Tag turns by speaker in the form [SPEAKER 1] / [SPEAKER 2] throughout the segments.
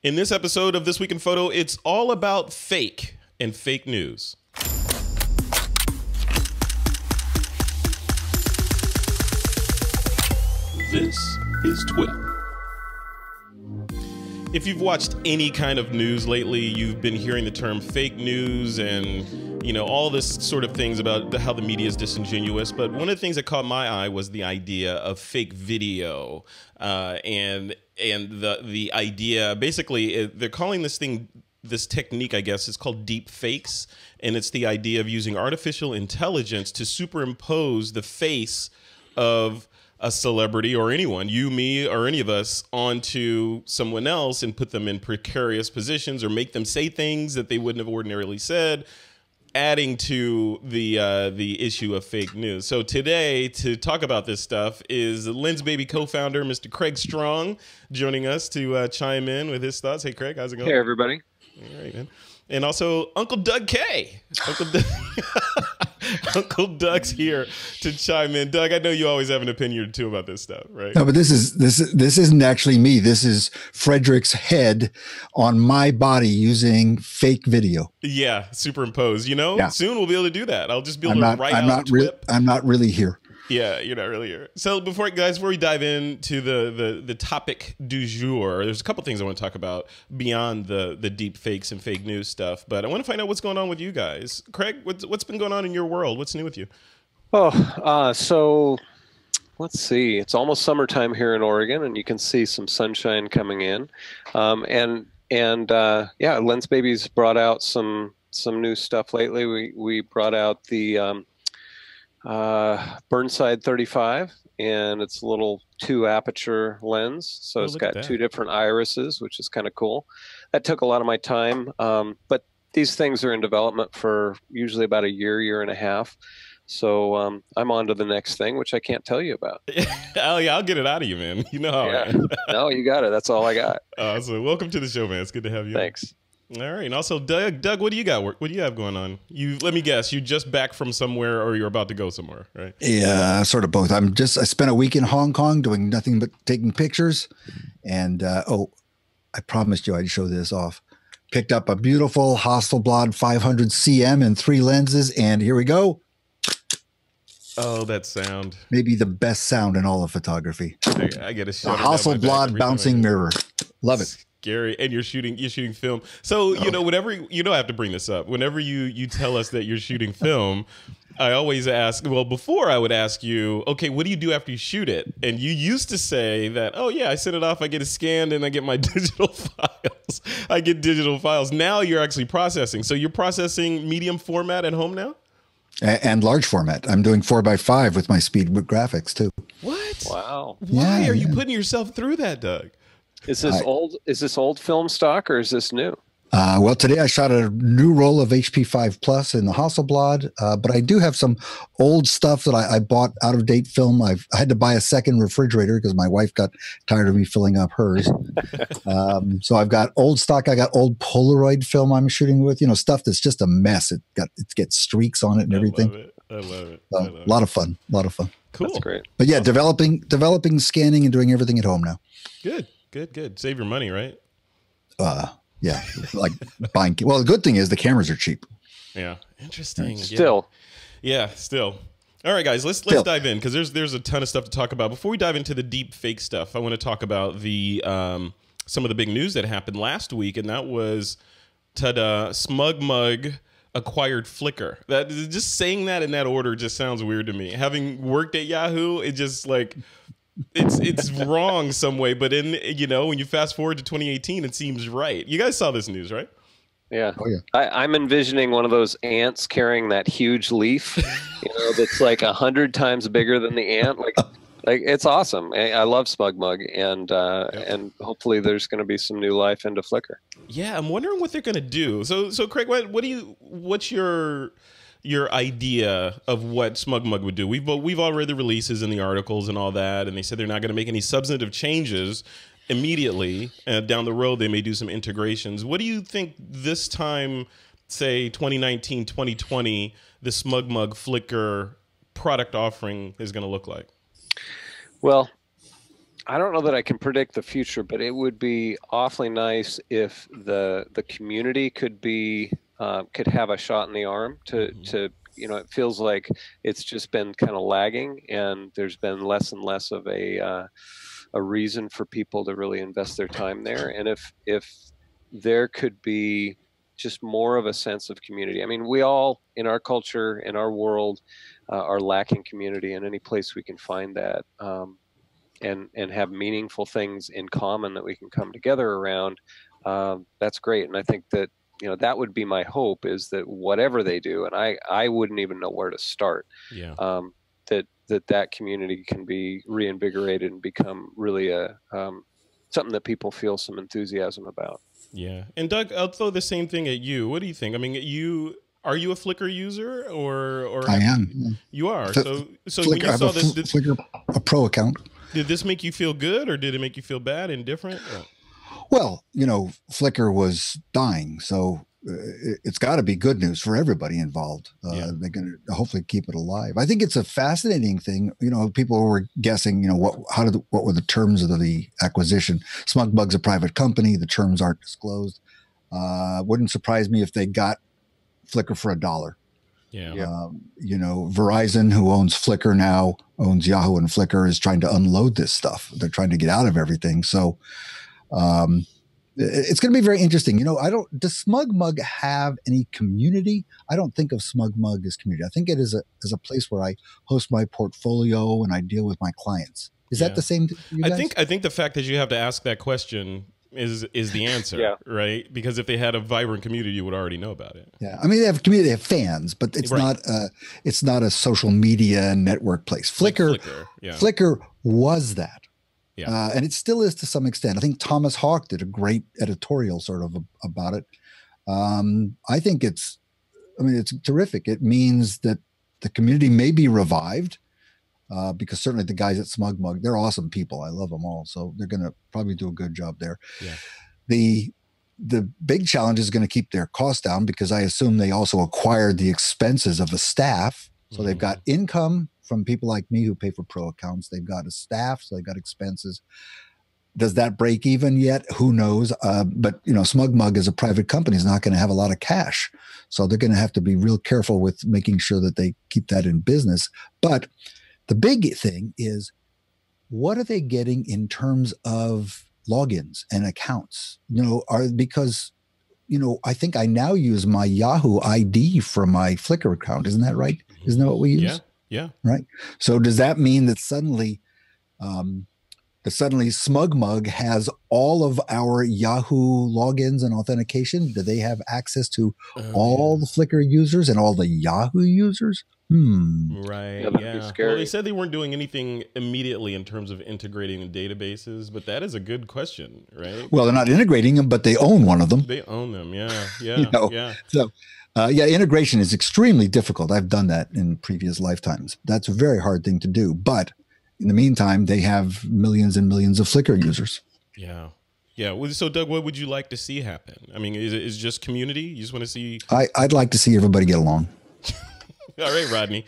[SPEAKER 1] In this episode of This Week in Photo, it's all about fake and fake news. This is TWiP. If you've watched any kind of news lately, you've been hearing the term fake news and, you know, all this sort of things about how the media is disingenuous. But one of the things that caught my eye was the idea of fake video, and the idea, basically, they're calling this technique, I guess, is called DeepFakes, and it's the idea of using artificial intelligence to superimpose the face of a celebrity or anyone, you, me, or any of us, onto someone else and put them in precarious positions or make them say things that they wouldn't have ordinarily said, adding to the issue of fake news. So today, to talk about this stuff, is LensBaby co-founder, Mr. Craig Strong, joining us to chime in with his thoughts. Hey, Craig, how's it going?
[SPEAKER 2] Hey, everybody.
[SPEAKER 1] All right, man. And also Uncle Doug Kaye. Uncle Doug's here to chime in. Doug, I know you always have an opinion or two about this stuff, right?
[SPEAKER 3] No, but this isn't actually me. This is Frederick's head on my body using fake video.
[SPEAKER 1] Yeah, superimpose. You know,
[SPEAKER 3] yeah.
[SPEAKER 1] Soon we'll be able to do that. I'll just be able to write out TWiP.
[SPEAKER 3] I'm not really here.
[SPEAKER 1] Yeah, you're not really here. So before we dive into the topic du jour, there's a couple things I want to talk about beyond the deep fakes and fake news stuff. But I want to find out what's going on with you guys. Craig, what's been going on in your world? What's new with you?
[SPEAKER 2] Oh, so let's see. It's almost summertime here in Oregon, and you can see some sunshine coming in. Yeah, LensBaby's brought out some new stuff lately. We brought out the Burnside 35, and it's a little 2-aperture lens, so it's got 2 different irises, which is kind of cool. That took a lot of my time, but these things are in development for usually about a year and a half. So I'm on to the next thing, which I can't tell you about.
[SPEAKER 1] Oh yeah, I'll get it out of you, man. You know how I am.
[SPEAKER 2] No, you got it. That's all I got.
[SPEAKER 1] So welcome to the show, man. It's good to have you.
[SPEAKER 2] Thanks.
[SPEAKER 1] All right, and also Doug, what do you got? What do you have going on? Let me guess, you just back from somewhere, or you're about to go somewhere, right?
[SPEAKER 3] Yeah, sort of both. I spent a week in Hong Kong doing nothing but taking pictures, and I promised you I'd show this off. Picked up a beautiful Hasselblad 500 cm and 3 lenses, and here we go.
[SPEAKER 1] Oh, that sound! Maybe
[SPEAKER 3] the best sound in all of photography.
[SPEAKER 1] I get a shot.
[SPEAKER 3] A Hasselblad bouncing mirror. Love it.
[SPEAKER 1] Scary. And you're shooting film. So, you know, whenever, you don't have to bring this up. Whenever you tell us that you're shooting film, I always ask, well, before I would ask you, okay, what do you do after you shoot it? And you used to say that, oh yeah, I send it off, I get it scanned, and I get my digital files. I get digital files. Now you're actually processing. So you're processing medium format at home now?
[SPEAKER 3] And large format. I'm doing 4x5 with my speed graphics too.
[SPEAKER 1] What?
[SPEAKER 2] Wow.
[SPEAKER 1] Why are you putting yourself through that, Doug?
[SPEAKER 2] Is this old? Is this old film stock, or is this new?
[SPEAKER 3] Well, today I shot a new roll of HP5 Plus in the Hasselblad, but I do have some old stuff that I bought out of date film. I had to buy a second refrigerator because my wife got tired of me filling up hers. So I've got old stock. I got old Polaroid film I'm shooting with. You know, stuff that's just a mess. It gets streaks on it and everything.
[SPEAKER 1] I love it.
[SPEAKER 3] A lot of fun. A lot of fun.
[SPEAKER 1] Cool.
[SPEAKER 2] That's great.
[SPEAKER 3] But yeah, developing, scanning, and doing everything at home now.
[SPEAKER 1] Good. Save your money, right?
[SPEAKER 3] Yeah, like buying. Well, the good thing is the cameras are cheap.
[SPEAKER 1] Yeah, interesting.
[SPEAKER 2] Still.
[SPEAKER 1] All right, guys, let's dive in, because there's a ton of stuff to talk about. Before we dive into the deep fake stuff, I want to talk about the some of the big news that happened last week, and that was SmugMug acquired Flickr. That just saying that in that order just sounds weird to me. Having worked at Yahoo, it just like. It's wrong some way, but when you fast forward to 2018, it seems right. You guys saw this news, right?
[SPEAKER 2] Yeah.
[SPEAKER 3] Oh, yeah.
[SPEAKER 2] I'm envisioning one of those ants carrying that huge leaf, that's like 100 times bigger than the ant. Like it's awesome. I love SmugMug, and hopefully there's going to be some new life into Flickr. Yeah,
[SPEAKER 1] I'm wondering what they're going to do. So Craig, what's your idea of what SmugMug would do? We've all read the releases and the articles and all that, and they said they're not going to make any substantive changes immediately. Down the road, they may do some integrations. What do you think this time, say 2019, 2020, the SmugMug Flickr product offering is going to look like?
[SPEAKER 2] Well, I don't know that I can predict the future, but it would be awfully nice if the community could be could have a shot in the arm to it feels like it's just been kind of lagging, and there's been less and less of a reason for people to really invest their time there. And if there could be just more of a sense of community. I mean, we all in our culture, in our world, are lacking community, and any place we can find that. And have meaningful things in common that we can come together around, that's great. And I think that that would be my hope, is that whatever they do, and I wouldn't even know where to start, that community can be reinvigorated and become really something that people feel some enthusiasm about.
[SPEAKER 1] Yeah. And Doug, I'll throw the same thing at you. What do you think? I mean, are you a Flickr user or
[SPEAKER 3] I am.
[SPEAKER 1] You are. So
[SPEAKER 3] Flickr,
[SPEAKER 1] when you saw this,
[SPEAKER 3] Flickr a Pro account.
[SPEAKER 1] Did this make you feel good, or did it make you feel bad, indifferent?
[SPEAKER 3] Well, Flickr was dying, so it's got to be good news for everybody involved. They're going to hopefully keep it alive. I think it's a fascinating thing. People were guessing, what were the terms of the acquisition? SmugMug's a private company. The terms aren't disclosed. Wouldn't surprise me if they got Flickr for $1.
[SPEAKER 1] Yeah.
[SPEAKER 3] Verizon, who owns Flickr now, owns Yahoo and Flickr, is trying to unload this stuff. They're trying to get out of everything. So it's going to be very interesting. Does SmugMug have any community? I don't think of SmugMug as community. I think it is a place where I host my portfolio and I deal with my clients. Is that the same?
[SPEAKER 1] I think the fact that you have to ask that question is the answer, right? Because if they had a vibrant community, you would already know about it.
[SPEAKER 3] Yeah, I mean, they have community, they have fans, but it's not a social media network place. Flickr was that, and it still is to some extent. I think Thomas Hawk did a great editorial sort of about it. I think it's terrific. It means that the community may be revived. Because certainly the guys at SmugMug, they're awesome people. I love them all. So they're going to probably do a good job there. Yeah. The big challenge is going to keep their costs down, because I assume they also acquired the expenses of a staff. So they've got income from people like me who pay for pro accounts. They've got a staff, so they've got expenses. Does that break even yet? Who knows? But SmugMug as a private company is not going to have a lot of cash. So they're going to have to be real careful with making sure that they keep that in business. But the big thing is, what are they getting in terms of logins and accounts? Because I think I now use my Yahoo ID for my Flickr account. Isn't that right? Isn't that what we use?
[SPEAKER 1] Yeah.
[SPEAKER 3] Right. So does that mean that suddenly SmugMug has all of our Yahoo logins and authentication? Do they have access to all the Flickr users and all the Yahoo users?
[SPEAKER 1] Right. Yeah. Well, they said they weren't doing anything immediately in terms of integrating the databases, but that is a good question, right?
[SPEAKER 3] Well, they're not integrating them, but they own one of them.
[SPEAKER 1] They own them. Yeah.
[SPEAKER 3] So, integration is extremely difficult. I've done that in previous lifetimes. That's a very hard thing to do. But in the meantime, they have millions and millions of Flickr users.
[SPEAKER 1] Yeah. Yeah. So, Doug, what would you like to see happen? I mean, is it just community? You just want to see?
[SPEAKER 3] I'd like to see everybody get along.
[SPEAKER 1] All right, Rodney.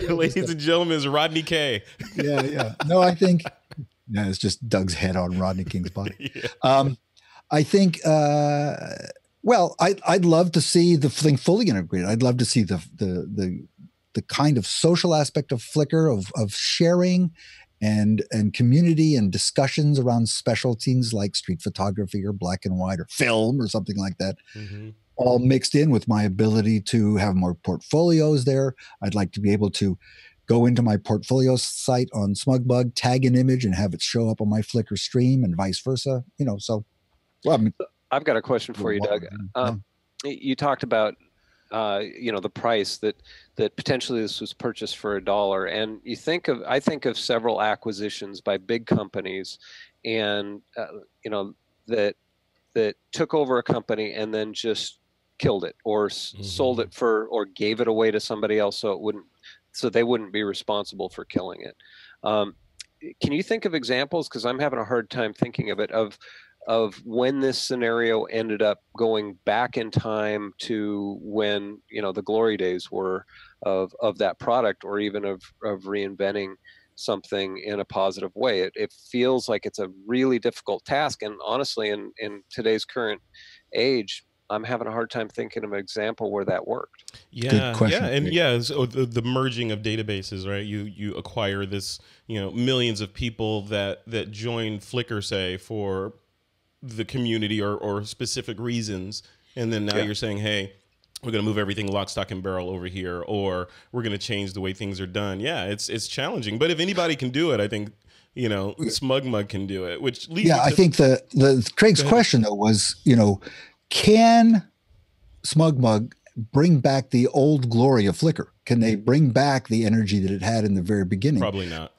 [SPEAKER 1] Ladies and gentlemen, it's Rodney Kaye.
[SPEAKER 3] Yeah. No, I think it's just Doug's head on Rodney King's body. I think, I'd love to see the thing fully integrated. I'd love to see the kind of social aspect of Flickr, of sharing and community and discussions around specialties like street photography or black and white or film or something like that. All mixed in with my ability to have more portfolios there. I'd like to be able to go into my portfolio site on SmugMug, tag an image, and have it show up on my Flickr stream, and vice versa.
[SPEAKER 2] I've got a question for you, Doug. You talked about the price that potentially this was purchased for $1, and I think of several acquisitions by big companies, and that took over a company and then just killed it, or sold it or gave it away to somebody else so they wouldn't be responsible for killing it. Can you think of examples? Because I'm having a hard time thinking of it, of when this scenario ended up going back in time to when the glory days were of that product, or even of reinventing something in a positive way. It feels like it's a really difficult task. And honestly, in today's current age, I'm having a hard time thinking of an example where that worked.
[SPEAKER 1] Yeah,
[SPEAKER 3] Good question.
[SPEAKER 1] yeah, and yeah, so the merging of databases, right? You acquire this, millions of people that join Flickr, say, for the community or specific reasons, and then now you're saying, hey, we're going to move everything lock, stock, and barrel over here, or we're going to change the way things are done. Yeah, it's challenging, but if anybody can do it, I think SmugMug can do it. Which leads
[SPEAKER 3] I think the Craig's question though was, can SmugMug bring back the old glory of Flickr? Can they bring back the energy that it had in the very beginning?
[SPEAKER 1] Probably not.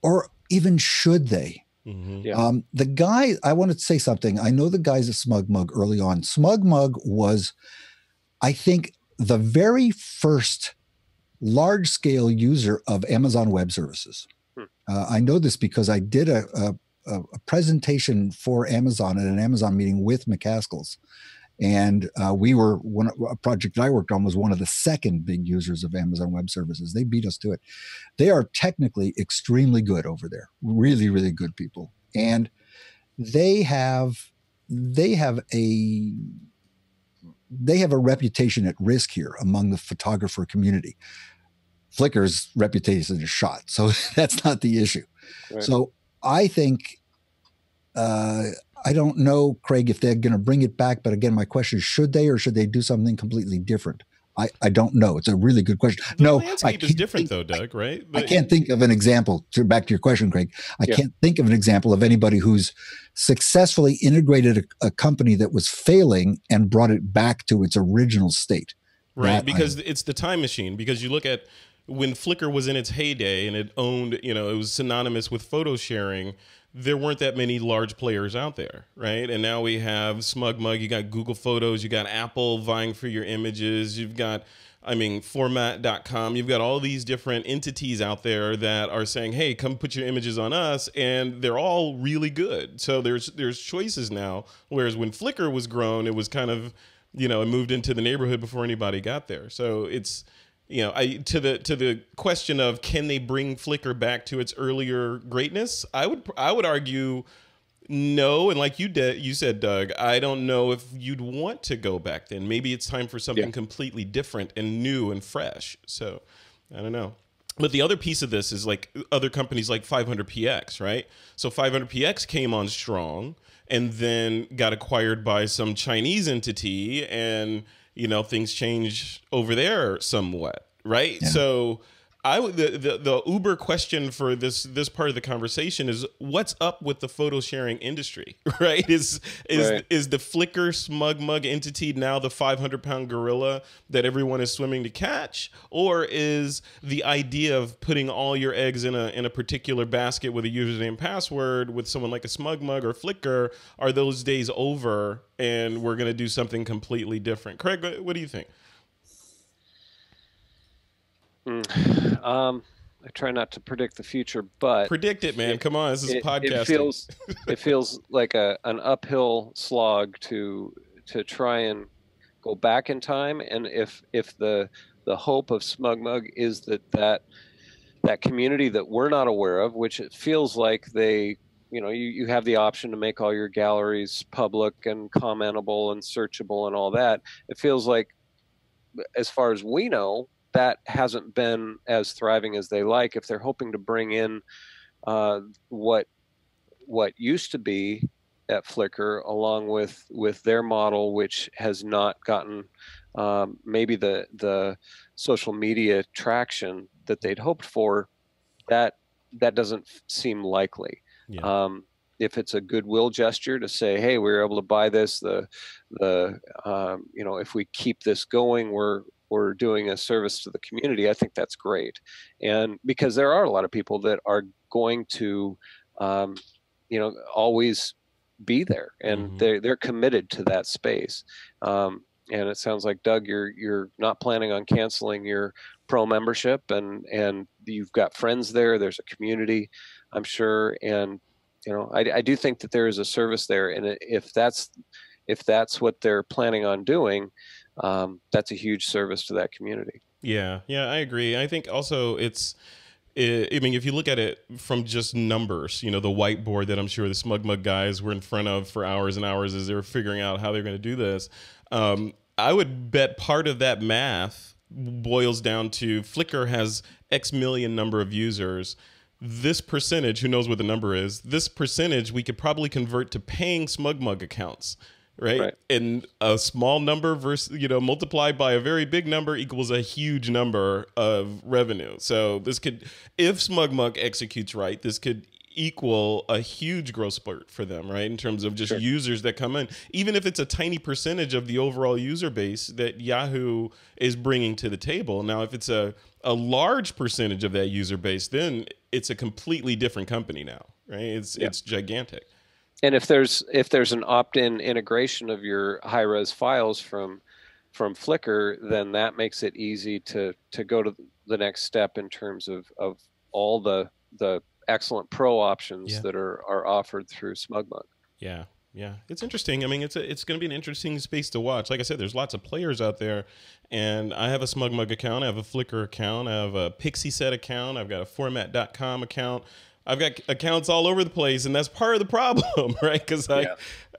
[SPEAKER 3] Or even should they?
[SPEAKER 1] Mm-hmm.
[SPEAKER 2] Yeah.
[SPEAKER 3] The guy, I wanted to say something. I know the guys at SmugMug early on. SmugMug was, I think, the very first large-scale user of Amazon Web Services. I know this because I did a presentation for Amazon at an Amazon meeting with McCaskill's. And a project that I worked on was one of the second big users of Amazon Web Services. They beat us to it. They are technically extremely good over there. Really, really good people. And they have a reputation at risk here among the photographer community. Flickr's reputation is shot, so that's not the issue. Right. So I think, I don't know, Craig, if they're going to bring it back. But again, my question is, should they, or should they do something completely different? I don't know. It's a really good question.
[SPEAKER 1] The landscape is different though, Doug, right?
[SPEAKER 3] I can't think of an example. Back to your question, Craig. I can't think of an example of anybody who's successfully integrated a company that was failing and brought it back to its original state.
[SPEAKER 1] Right, because it's the time machine. Because you look at when Flickr was in its heyday and it owned, it was synonymous with photo sharing, there weren't that many large players out there, right? And now we have SmugMug, you got Google Photos, you got Apple vying for your images, you've got, format.com, you've got all these different entities out there that are saying, hey, come put your images on us, and they're all really good. So there's choices now, whereas when Flickr was grown, it was kind of, it moved into the neighborhood before anybody got there. So it's, to the question of can they bring Flickr back to its earlier greatness, I would argue no. And like you said, Doug, I don't know if you'd want to go back then. Maybe it's time for something completely different and new and fresh. So I don't know. But the other piece of this is like other companies like 500px, right? So 500px came on strong and then got acquired by some Chinese entity, and things change over there somewhat, right? Yeah. So the uber question for this part of the conversation is what's up with the photo sharing industry, right? Is the Flickr SmugMug entity now the 500-pound gorilla that everyone is swimming to catch, or is the idea of putting all your eggs in a particular basket with a username and password with someone like a SmugMug or Flickr, are those days over and we're going to do something completely different? Craig, what do you think?
[SPEAKER 2] I try not to predict the future, but
[SPEAKER 1] predict it, man. Come on, this is podcasting.
[SPEAKER 2] It feels like an uphill slog to try and go back in time. And if the hope of SmugMug is that community that we're not aware of, which it feels like they, you have the option to make all your galleries public and commentable and searchable and all that. It feels like, as far as we know, that hasn't been as thriving as they like. If they're hoping to bring in what used to be at Flickr, along with their model, which has not gotten maybe the social media traction that they'd hoped for, that doesn't seem likely. Yeah. If it's a goodwill gesture to say, hey, we were able to buy this, if we keep this going, we're doing a service to the community, I think that's great. And because there are a lot of people that are going to, always be there, and they're committed to that space. And it sounds like, Doug, you're not planning on canceling your pro membership, and you've got friends there. There's a community, I'm sure. And, I do think that there is a service there. And if that's what they're planning on doing, that's a huge service to that community.
[SPEAKER 1] Yeah, I agree. I think also it's I mean, if you look at it from just numbers, you know, the whiteboard that I'm sure the SmugMug guys were in front of for hours and hours as they were figuring out how they're going to do this, I would bet part of that math boils down to Flickr has X million number of users. This percentage, who knows what the number is, this percentage we could probably convert to paying SmugMug accounts. Right. And a small number versus, you know, multiplied by a very big number equals a huge number of revenue. So this could, if SmugMug executes right, this could equal a huge growth spurt for them, right? In terms of just users that come in, even if it's a tiny percentage of the overall user base that Yahoo is bringing to the table. Now, if it's a large percentage of that user base, then it's a completely different company now, right? It's gigantic.
[SPEAKER 2] And if there's an opt-in integration of your high-res files from Flickr, then that makes it easy to go to the next step in terms of all the excellent pro options that are offered through SmugMug.
[SPEAKER 1] Yeah, it's interesting. I mean, it's going to be an interesting space to watch. Like I said, there's lots of players out there, and I have a SmugMug account, I have a Flickr account, I have a PixieSet account, I've got a Format.com account. I've got accounts all over the place, and that's part of the problem, right? Because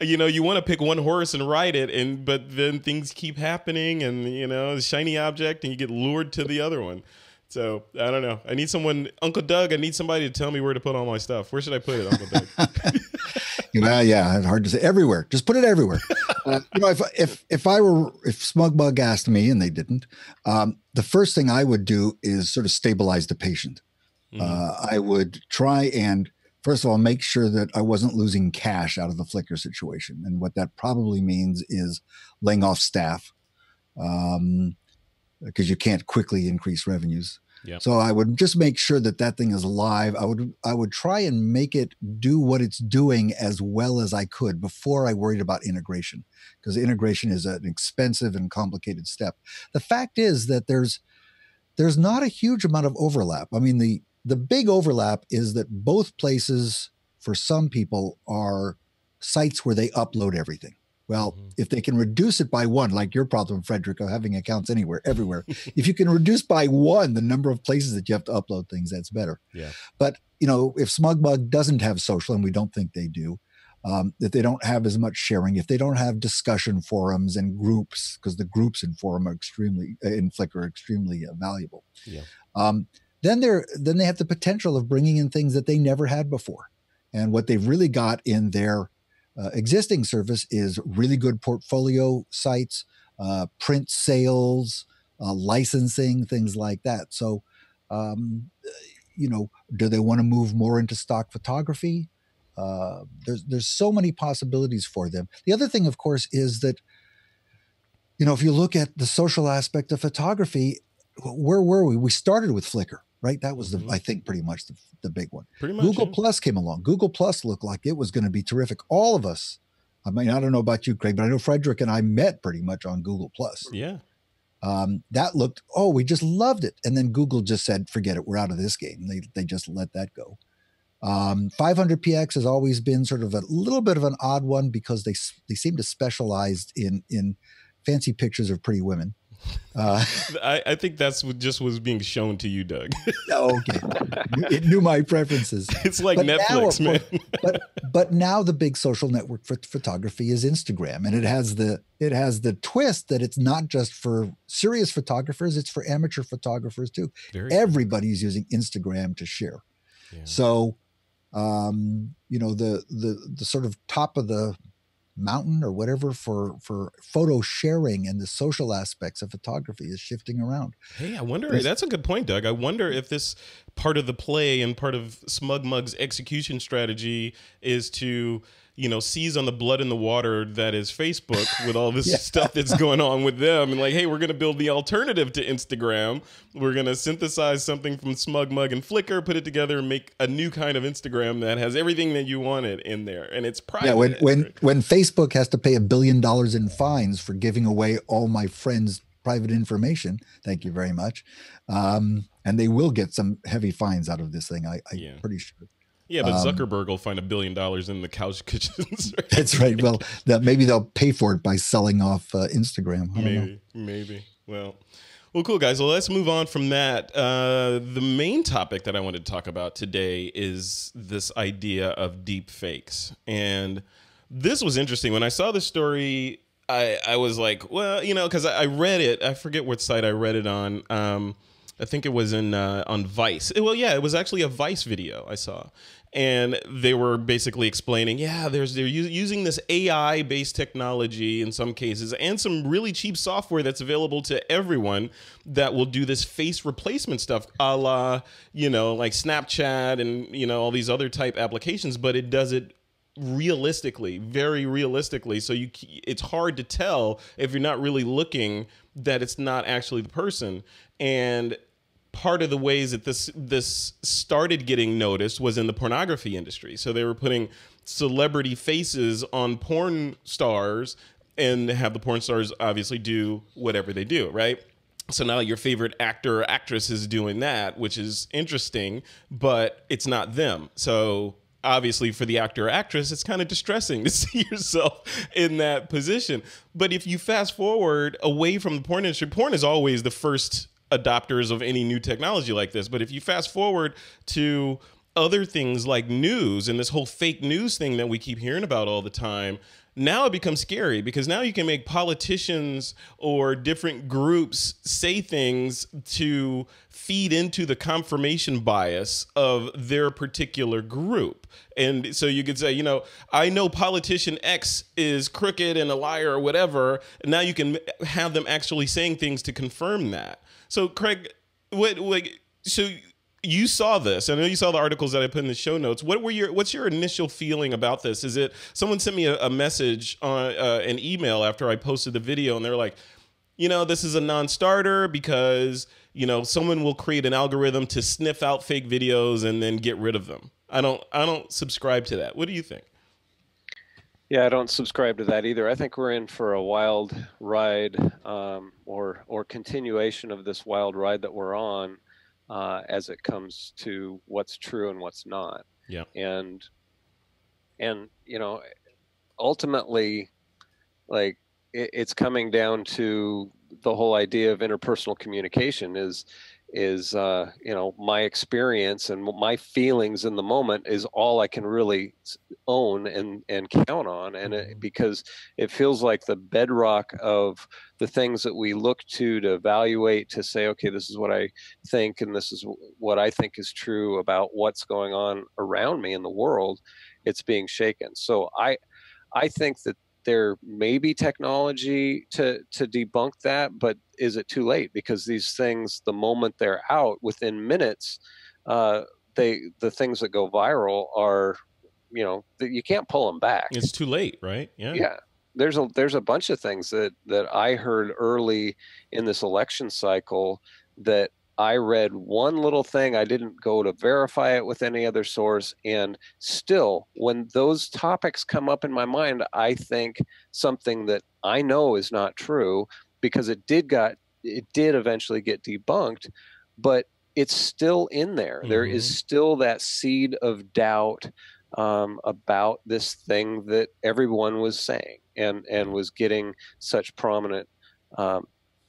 [SPEAKER 1] you know, you want to pick one horse and ride it, but then things keep happening, and you know, shiny object, and you get lured to the other one. So I don't know. I need someone, Uncle Doug. I need somebody to tell me where to put all my stuff. Where should I put it, Uncle Doug?
[SPEAKER 3] Well, yeah, it's hard to say. Everywhere. Just put it everywhere. You know, if SmugMug asked me, and they didn't, the first thing I would do is sort of stabilize the patient. I would try and, first of all, make sure that I wasn't losing cash out of the Flickr situation. And what that probably means is laying off staff, because you can't quickly increase revenues. Yep. So I would just make sure that thing is live. I would try and make it do what it's doing as well as I could before I worried about integration, because integration is an expensive and complicated step. The fact is that there's not a huge amount of overlap. I mean, the big overlap is that both places, for some people, are sites where they upload everything. Well, if they can reduce it by one, like your problem, Frederick, of having accounts everywhere, if you can reduce by one the number of places that you have to upload things, that's better. Yeah. But, you know, if SmugMug doesn't have social, and we don't think they do, that they don't have as much sharing, if they don't have discussion forums and groups, because the groups in forum are in Flickr are extremely valuable. Yeah. Then they have the potential of bringing in things that they never had before. And what they've really got in their existing service is really good portfolio sites, print sales, licensing, things like that. So, you know, do they want to move more into stock photography? There's so many possibilities for them. The other thing, of course, is that, you know, if you look at the social aspect of photography, where were we? We started with Flickr, right? That was I think pretty much the big one. Google Plus came along. Google Plus looked like it was going to be terrific. All of us, I mean, I don't know about you, Craig, but I know Frederick and I met pretty much on Google Plus. Yeah. That looked, we just loved it. And then Google just said, forget it, we're out of this game. They just let that go. 500px has always been sort of a little bit of an odd one because they seem to specialize in fancy pictures of pretty women.
[SPEAKER 1] I think that's what just was being shown to you, Doug.
[SPEAKER 3] Okay, it knew my preferences.
[SPEAKER 1] It's like Netflix, man.
[SPEAKER 3] but now the big social network for photography is Instagram, and it has the twist that it's not just for serious photographers; it's for amateur photographers too. Everybody's using Instagram to share. Yeah. So, you know, the sort of top of the mountain or whatever for photo sharing and the social aspects of photography is shifting around.
[SPEAKER 1] Hey, I wonder, that's a good point, Doug. I wonder if this part of the play and part of SmugMug's execution strategy is to, you know, seize on the blood in the water that is Facebook with all this stuff that's going on with them. And like, hey, we're going to build the alternative to Instagram. We're going to synthesize something from SmugMug and Flickr, put it together and make a new kind of Instagram that has everything that you wanted in there. And it's private.
[SPEAKER 3] Yeah, when Facebook has to pay $1 billion in fines for giving away all my friends' private information, thank you very much. And they will get some heavy fines out of this thing, I'm pretty sure.
[SPEAKER 1] Yeah, but Zuckerberg will find $1 billion in the couch kitchens. Right?
[SPEAKER 3] That's right. Well, maybe they'll pay for it by selling off Instagram.
[SPEAKER 1] Maybe. Well, Well, cool, guys. Well, let's move on from that. The main topic that I wanted to talk about today is this idea of deep fakes. And this was interesting. When I saw the story, I was like, well, you know, because I read it. I forget what site I read it on. I think it was on Vice. Well, yeah, it was actually a Vice video I saw. And they were basically explaining, yeah, they're using this AI-based technology in some cases and some really cheap software that's available to everyone that will do this face replacement stuff, a la, you know, like Snapchat and, you know, all these other type applications, but it does it realistically, very realistically. So it's hard to tell if you're not really looking that it's not actually the person. And part of the ways that this started getting noticed was in the pornography industry. So they were putting celebrity faces on porn stars and have the porn stars obviously do whatever they do, right? So now your favorite actor or actress is doing that, which is interesting, but it's not them. So obviously for the actor or actress, it's kind of distressing to see yourself in that position. But if you fast forward away from the porn industry, porn is always the first adopters of any new technology like this. But if you fast forward to other things like news and this whole fake news thing that we keep hearing about all the time, now it becomes scary because now you can make politicians or different groups say things to feed into the confirmation bias of their particular group. And so you could say, you know, I know politician X is crooked and a liar or whatever. And now you can have them actually saying things to confirm that. So Craig, so you saw this. I know you saw the articles that I put in the show notes. What's your initial feeling about this? Is it someone sent me a message on an email after I posted the video, and they're like, you know, this is a non-starter because, you know, someone will create an algorithm to sniff out fake videos and then get rid of them. I don't subscribe to that. What do you think?
[SPEAKER 2] Yeah, I don't subscribe to that either. I think we're in for a wild ride, or continuation of this wild ride that we're on, as it comes to what's true and what's not.
[SPEAKER 1] Yeah.
[SPEAKER 2] And you know, ultimately, like it's coming down to the whole idea of interpersonal communication is you know, my experience and my feelings in the moment is all I can really own and count on. And because it feels like the bedrock of the things that we look to evaluate, to say, okay, this is what I think, and this is what I think is true about what's going on around me in the world, it's being shaken. So I think that there may be technology to debunk that, but is it too late? Because these things, the moment they're out, within minutes, the things that go viral are, you know, you can't pull them back.
[SPEAKER 1] It's too late, right? Yeah.
[SPEAKER 2] Yeah. There's a bunch of things that I heard early in this election cycle that I read one little thing. I didn't go to verify it with any other source. And still, when those topics come up in my mind, I think something that I know is not true, because it did eventually get debunked, but it's still in there. Mm-hmm. There is still that seed of doubt about this thing that everyone was saying and was getting such prominent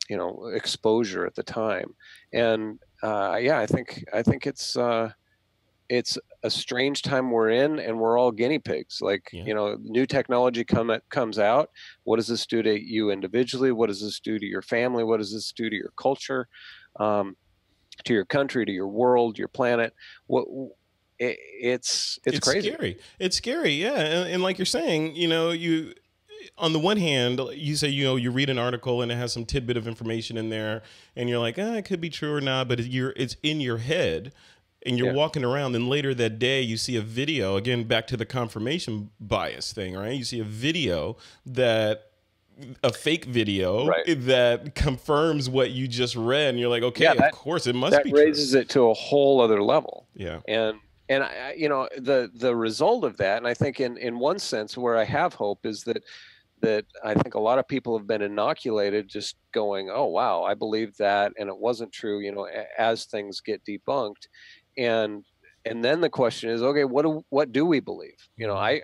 [SPEAKER 2] you know, exposure at the time. And yeah, I think it's a strange time we're in, and we're all guinea pigs. Like, you know, new technology comes out. What does this do to you individually? What does this do to your family? What does this do to your culture, to your country, to your world, your planet? It's crazy.
[SPEAKER 1] Scary. It's scary. Yeah. And like you're saying, you know, on the one hand, you say, you know, you read an article and it has some tidbit of information in there and you're like, it could be true or not, but it's in your head and you're walking around. And later that day you see a video, again, back to the confirmation bias thing, right? You see a fake video that confirms what you just read. And you're like, okay, of course it must be true.
[SPEAKER 2] That raises it to a whole other level.
[SPEAKER 1] Yeah.
[SPEAKER 2] And I, you know, the result of that, and I think in one sense where I have hope is that I think a lot of people have been inoculated, just going, oh wow, I believe that, and it wasn't true. You know, as things get debunked, and then the question is, okay, what do we believe? You know, I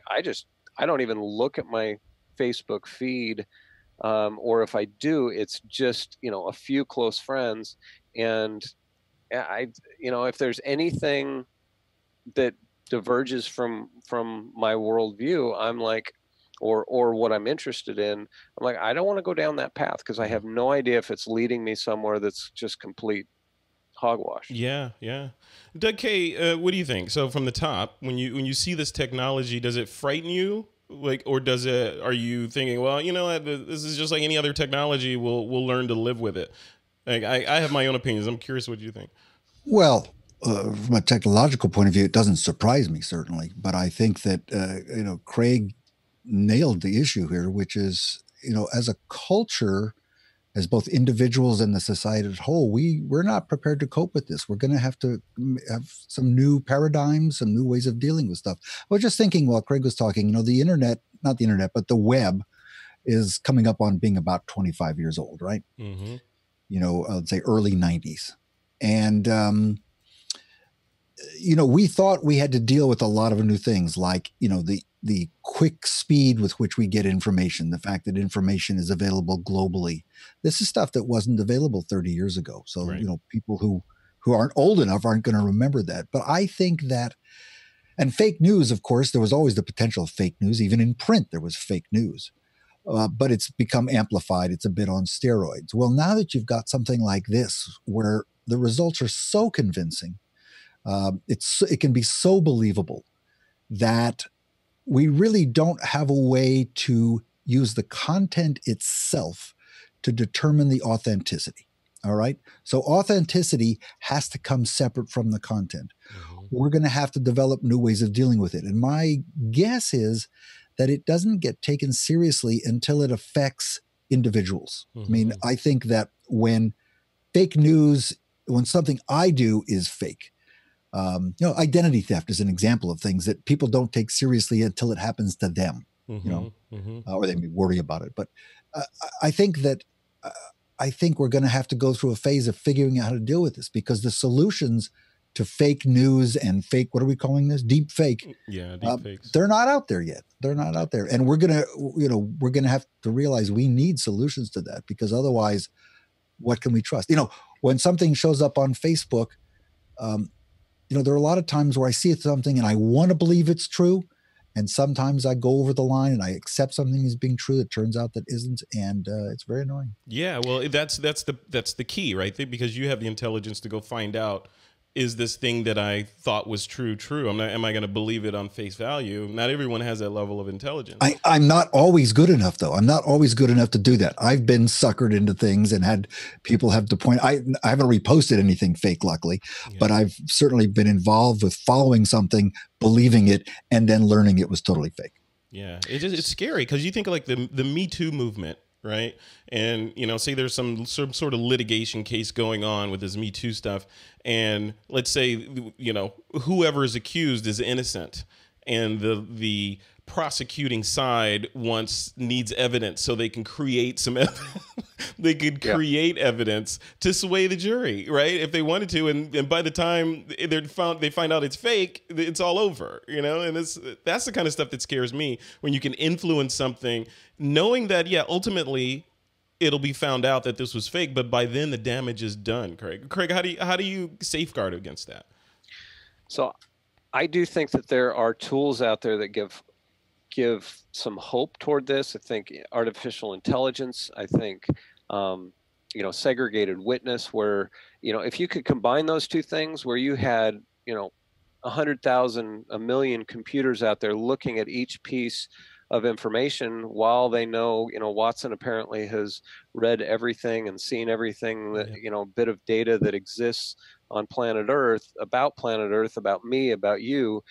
[SPEAKER 2] don't even look at my Facebook feed or if I do, it's just, a few close friends. And if there's anything that diverges from my worldview, I'm like, or what I'm interested in, I'm like, I don't want to go down that path because I have no idea if it's leading me somewhere that's just complete hogwash.
[SPEAKER 1] Yeah, yeah. Doug Kaye, what do you think? So from the top, when you see this technology, does it frighten you? Like, or are you thinking, well, you know what, this is just like any other technology, we'll learn to live with it? Like, I have my own opinions. I'm curious what you think.
[SPEAKER 3] Well, from a technological point of view, it doesn't surprise me, certainly. But I think that, Craig nailed the issue here, which is, as a culture, as both individuals and the society as a whole, we're not prepared to cope with this. We're going to have some new paradigms, some new ways of dealing with stuff. I was just thinking while Craig was talking, the internet, not the internet, but the web is coming up on being about 25 years old, right?
[SPEAKER 1] Mm-hmm.
[SPEAKER 3] I'd say early 90s. And, we thought we had to deal with a lot of new things like, the quick speed with which we get information, the fact that information is available globally. This is stuff that wasn't available 30 years ago. So,
[SPEAKER 1] right.
[SPEAKER 3] People who aren't old enough aren't going to remember that. But I think that, and fake news, of course, there was always the potential of fake news. Even in print, there was fake news. But it's become amplified. It's a bit on steroids. Well, now that you've got something like this, where the results are so convincing, it can be so believable that we really don't have a way to use the content itself to determine the authenticity. All right. So authenticity has to come separate from the content. Mm-hmm. We're going to have to develop new ways of dealing with it. And my guess is that it doesn't get taken seriously until it affects individuals. Mm-hmm. I mean, I think that when something I do is fake, identity theft is an example of things that people don't take seriously until it happens to them, mm-hmm. Or they may worry about it. But I think we're going to have to go through a phase of figuring out how to deal with this, because the solutions to fake news and fake, what are we calling this? Deep fake.
[SPEAKER 1] Yeah, deep fakes.
[SPEAKER 3] They're not out there yet. They're not out there. And we're going to have to realize we need solutions to that, because otherwise, what can we trust? When something shows up on Facebook, there are a lot of times where I see something and I want to believe it's true. And sometimes I go over the line and I accept something as being true that turns out that isn't. And it's very annoying.
[SPEAKER 1] Yeah, well, that's the key, right? Because you have the intelligence to go find out, is this thing that I thought was true? Am I going to believe it on face value? Not everyone has that level of intelligence.
[SPEAKER 3] I'm not always good enough, though. I'm not always good enough to do that. I've been suckered into things and had people have to point. I haven't reposted anything fake, luckily, but I've certainly been involved with following something, believing it, and then learning it was totally fake.
[SPEAKER 1] Yeah, it's scary, because you think of like the Me Too movement. Right. And, say there's some sort of litigation case going on with this Me Too stuff. And let's say, whoever is accused is innocent, and the prosecuting side needs evidence so they can create some they could create evidence to sway the jury, right? If they wanted to. And by the time they find out it's fake, it's all over, and that's the kind of stuff that scares me, when you can influence something knowing that, ultimately it'll be found out that this was fake, but by then the damage is done. Craig, how do you safeguard against that?
[SPEAKER 2] So I do think that there are tools out there that give some hope toward this. I think artificial intelligence, I think, segregated witness, where, if you could combine those two things, where you had, 100,000, 1 million computers out there looking at each piece of information, while they know, Watson apparently has read everything and seen everything that, bit of data that exists on planet Earth, about me, about you.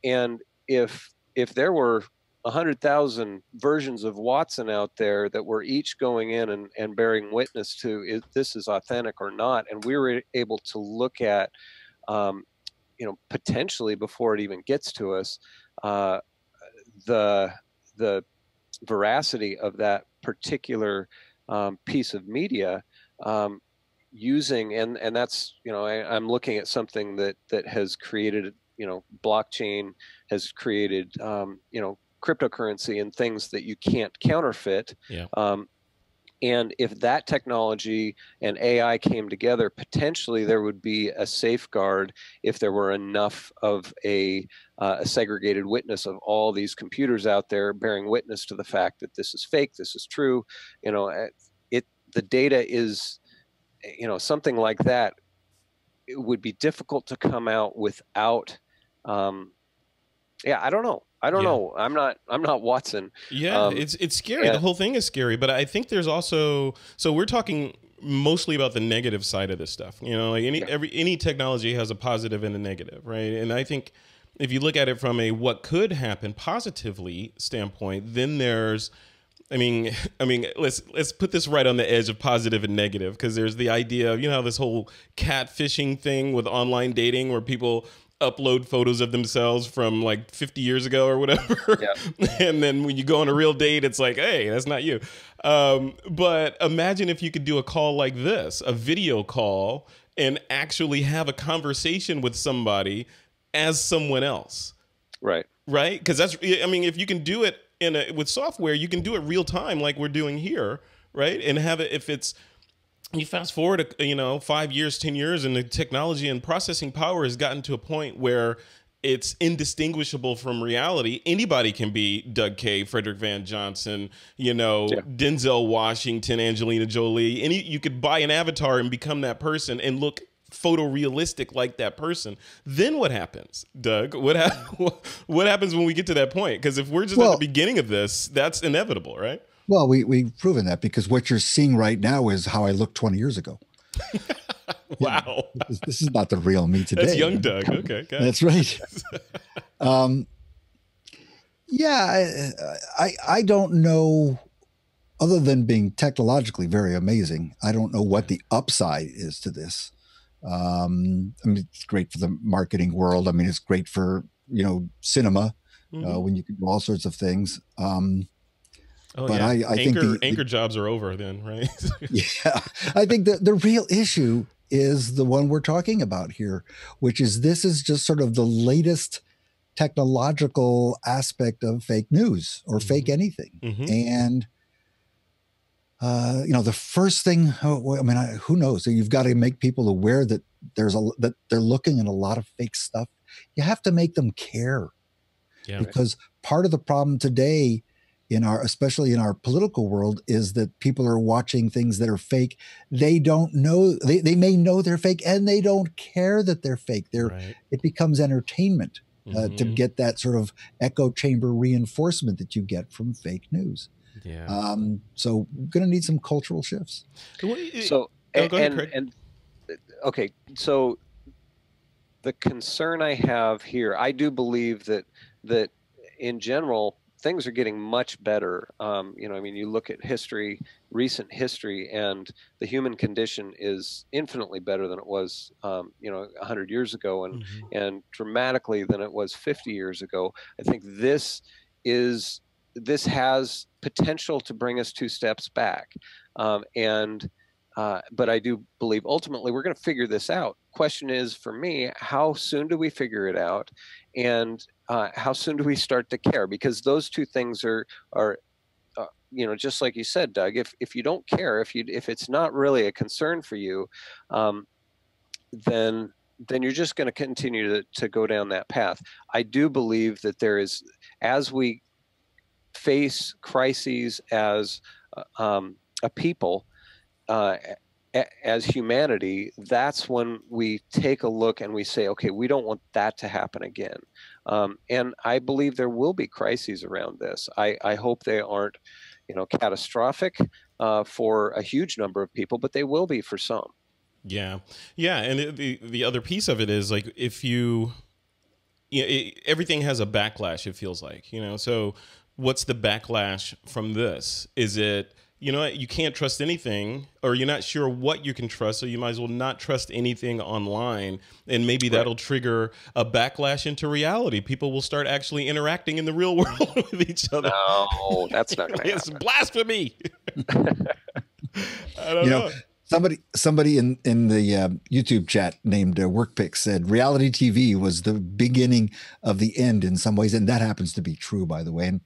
[SPEAKER 2] And if there were 100,000 versions of Watson out there that were each going in and bearing witness to if this is authentic or not, and we were able to look at, potentially before it even gets to us, the veracity of that particular piece of media, using, and that's, I'm looking at something that has created, blockchain has created, cryptocurrency and things that you can't counterfeit.
[SPEAKER 1] Yeah.
[SPEAKER 2] And if that technology and AI came together, potentially there would be a safeguard if there were enough of a segregated witness of all these computers out there bearing witness to the fact that this is fake, this is true. You know, the data is, you know, something like that. It would be difficult to come out without. Yeah, I don't know. I don't know. I'm not Watson.
[SPEAKER 1] Yeah, it's scary. The whole thing is scary. But I think there's also, so we're talking mostly about the negative side of this stuff. You know, like any technology has a positive and a negative, right? And I think if you look at it from a what could happen positively standpoint, then there's, I mean, let's put this right on the edge of positive and negative, because there's the idea of, you know, this whole catfishing thing with online dating where people upload photos of themselves from like 50 years ago or whatever. Yeah. And then when you go on a real date, it's like, hey, that's not you. But imagine if you could do a call like this, a video call, and actually have a conversation with somebody as someone else. Right. Right? Because that's, I mean, if you can do it with software, you can do it real time like we're doing here, right? And have it, if it's, you fast forward, you know, 5 years, 10 years, and the technology and processing power has gotten to a point where it's indistinguishable from reality. Anybody can be Doug Kaye, Frederick Van Johnson, you know, Denzel Washington, Angelina Jolie. You could buy an avatar and become that person and look photorealistic like that person. Then what happens, Doug? What happens when we get to that point? Because if we're just at the beginning of this, that's inevitable, right?
[SPEAKER 3] Well, we've proven that, because what you're seeing right now is how I looked 20 years ago.
[SPEAKER 1] Wow.
[SPEAKER 3] This is not the real me today.
[SPEAKER 1] That's young Doug. Okay.
[SPEAKER 3] That's right. Yeah, I don't know, other than being technologically very amazing, I don't know what the upside is to this. I mean, it's great for the marketing world. I mean, it's great for, you know, cinema, when you can do all sorts of things. But I think
[SPEAKER 1] anchor jobs are over then, right?
[SPEAKER 3] Yeah, I think that the real issue is the one we're talking about here, which is this is just sort of the latest technological aspect of fake news or fake anything. And, you know, the first thing, I mean, who knows? You've got to make people aware that that they're looking at a lot of fake stuff. You have to make them care, because part of the problem today, especially in our political world, is that people are watching things that are fake. They don't know, they may know they're fake, and they don't care that they're fake. It becomes entertainment to get that sort of echo chamber reinforcement that you get from fake news. Yeah. So we're going to need some cultural shifts.
[SPEAKER 2] So, okay. So the concern I have here, I do believe that in general, things are getting much better. You know, I mean, you look at history, recent history, and the human condition is infinitely better than it was, you know, 100 years ago, and dramatically than it was 50 years ago. I think this has potential to bring us 2 steps back. But I do believe ultimately we're going to figure this out. Question is, for me, how soon do we figure it out? And how soon do we start to care? Because those 2 things are you know, just like you said, Doug, if you don't care, if it's not really a concern for you, then you're just going to continue to go down that path. I do believe that there is, as we face crises as a people, as humanity, that's when we take a look and we say, okay, we don't want that to happen again. And I believe there will be crises around this. I hope they aren't, you know, catastrophic for a huge number of people, but they will be for some.
[SPEAKER 1] Yeah. Yeah. And the other piece of it is, like, if everything has a backlash, it feels like, you know, so what's the backlash from this? Is it, you know, you can't trust anything, or you're not sure what you can trust, so you might as well not trust anything online, and maybe that'll trigger a backlash into reality. People will start actually interacting in the real world with each other.
[SPEAKER 2] No, that's not going to happen.
[SPEAKER 1] It's blasphemy. I don't know.
[SPEAKER 3] Somebody in the YouTube chat named WorkPick said reality TV was the beginning of the end in some ways, and that happens to be true, by the way. And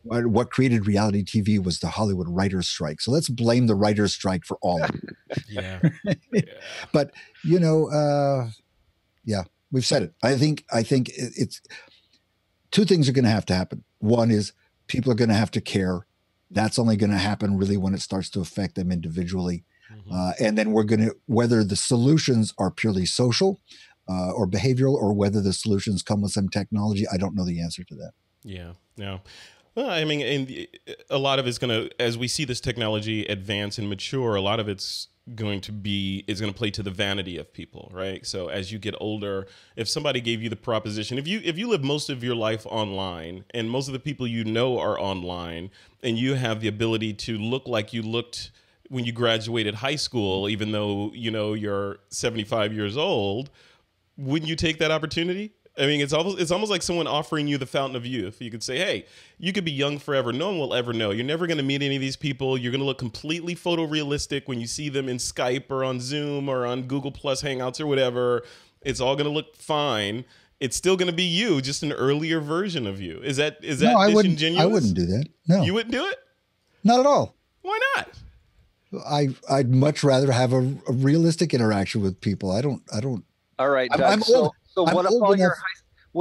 [SPEAKER 3] what created reality TV was the Hollywood writers' strike. So let's blame the writers' strike for all of it.
[SPEAKER 1] Yeah.
[SPEAKER 3] But yeah, we've said it. I think it's two things are going to have to happen. One is people are going to have to care. That's only going to happen really when it starts to affect them individually. And then we're going to, whether the solutions are purely social or behavioral, or whether the solutions come with some technology, I don't know the answer to that.
[SPEAKER 1] Yeah. No. Well, I mean, a lot of it's going to, as we see this technology advance and mature, a lot of it's going to play to the vanity of people, right? So as you get older, if somebody gave you the proposition, if you live most of your life online and most of the people you know are online, and you have the ability to look like you looked when you graduated high school, even though, you know, you're 75 years old, wouldn't you take that opportunity? I mean, it's almost like someone offering you the fountain of youth. You could say, hey, you could be young forever. No one will ever know. You're never going to meet any of these people. You're going to look completely photorealistic when you see them in Skype or on Zoom or on Google Plus Hangouts or whatever. It's all going to look fine. It's still going to be you, just an earlier version of you. Is that disingenuous?
[SPEAKER 3] I wouldn't do that. No.
[SPEAKER 1] You wouldn't do it?
[SPEAKER 3] Not at all.
[SPEAKER 1] Why not?
[SPEAKER 3] I'd much rather have a realistic interaction with people. I don't.
[SPEAKER 2] All right, Doug.
[SPEAKER 3] I'm old.
[SPEAKER 2] So what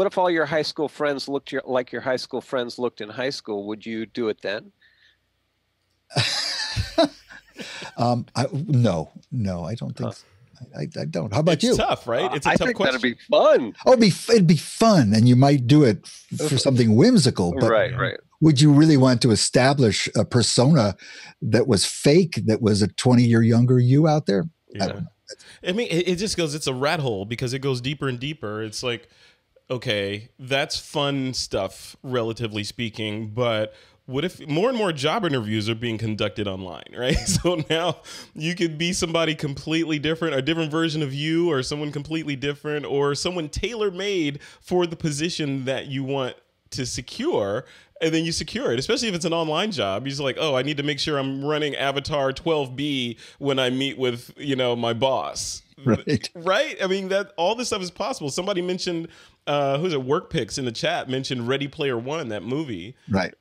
[SPEAKER 2] if all your high school friends looked like your high school friends looked in high school? Would you do it then?
[SPEAKER 3] No, I don't think so. I don't. How about you?
[SPEAKER 1] It's tough, right? It's a tough question.
[SPEAKER 2] That'd be fun.
[SPEAKER 3] Oh, it'd be fun, and you might do it for something whimsical. But
[SPEAKER 2] right.
[SPEAKER 3] Would you really want to establish a persona that was fake, that was a 20-year younger you out there?
[SPEAKER 1] Yeah. I don't know. I mean, it just goes, it's a rat hole because it goes deeper and deeper. It's like, okay, that's fun stuff, relatively speaking, but what if more and more job interviews are being conducted online, right? So now you could be somebody completely different, a different version of you, or someone completely different, or someone tailor-made for the position that you want to secure, and then you secure it, especially if it's an online job. You're just like, oh, I need to make sure I'm running Avatar 12B when I meet with, you know, my boss. Right? I mean, that all this stuff is possible. Somebody mentioned, who's it, WorkPix in the chat mentioned Ready Player One, that movie. Right?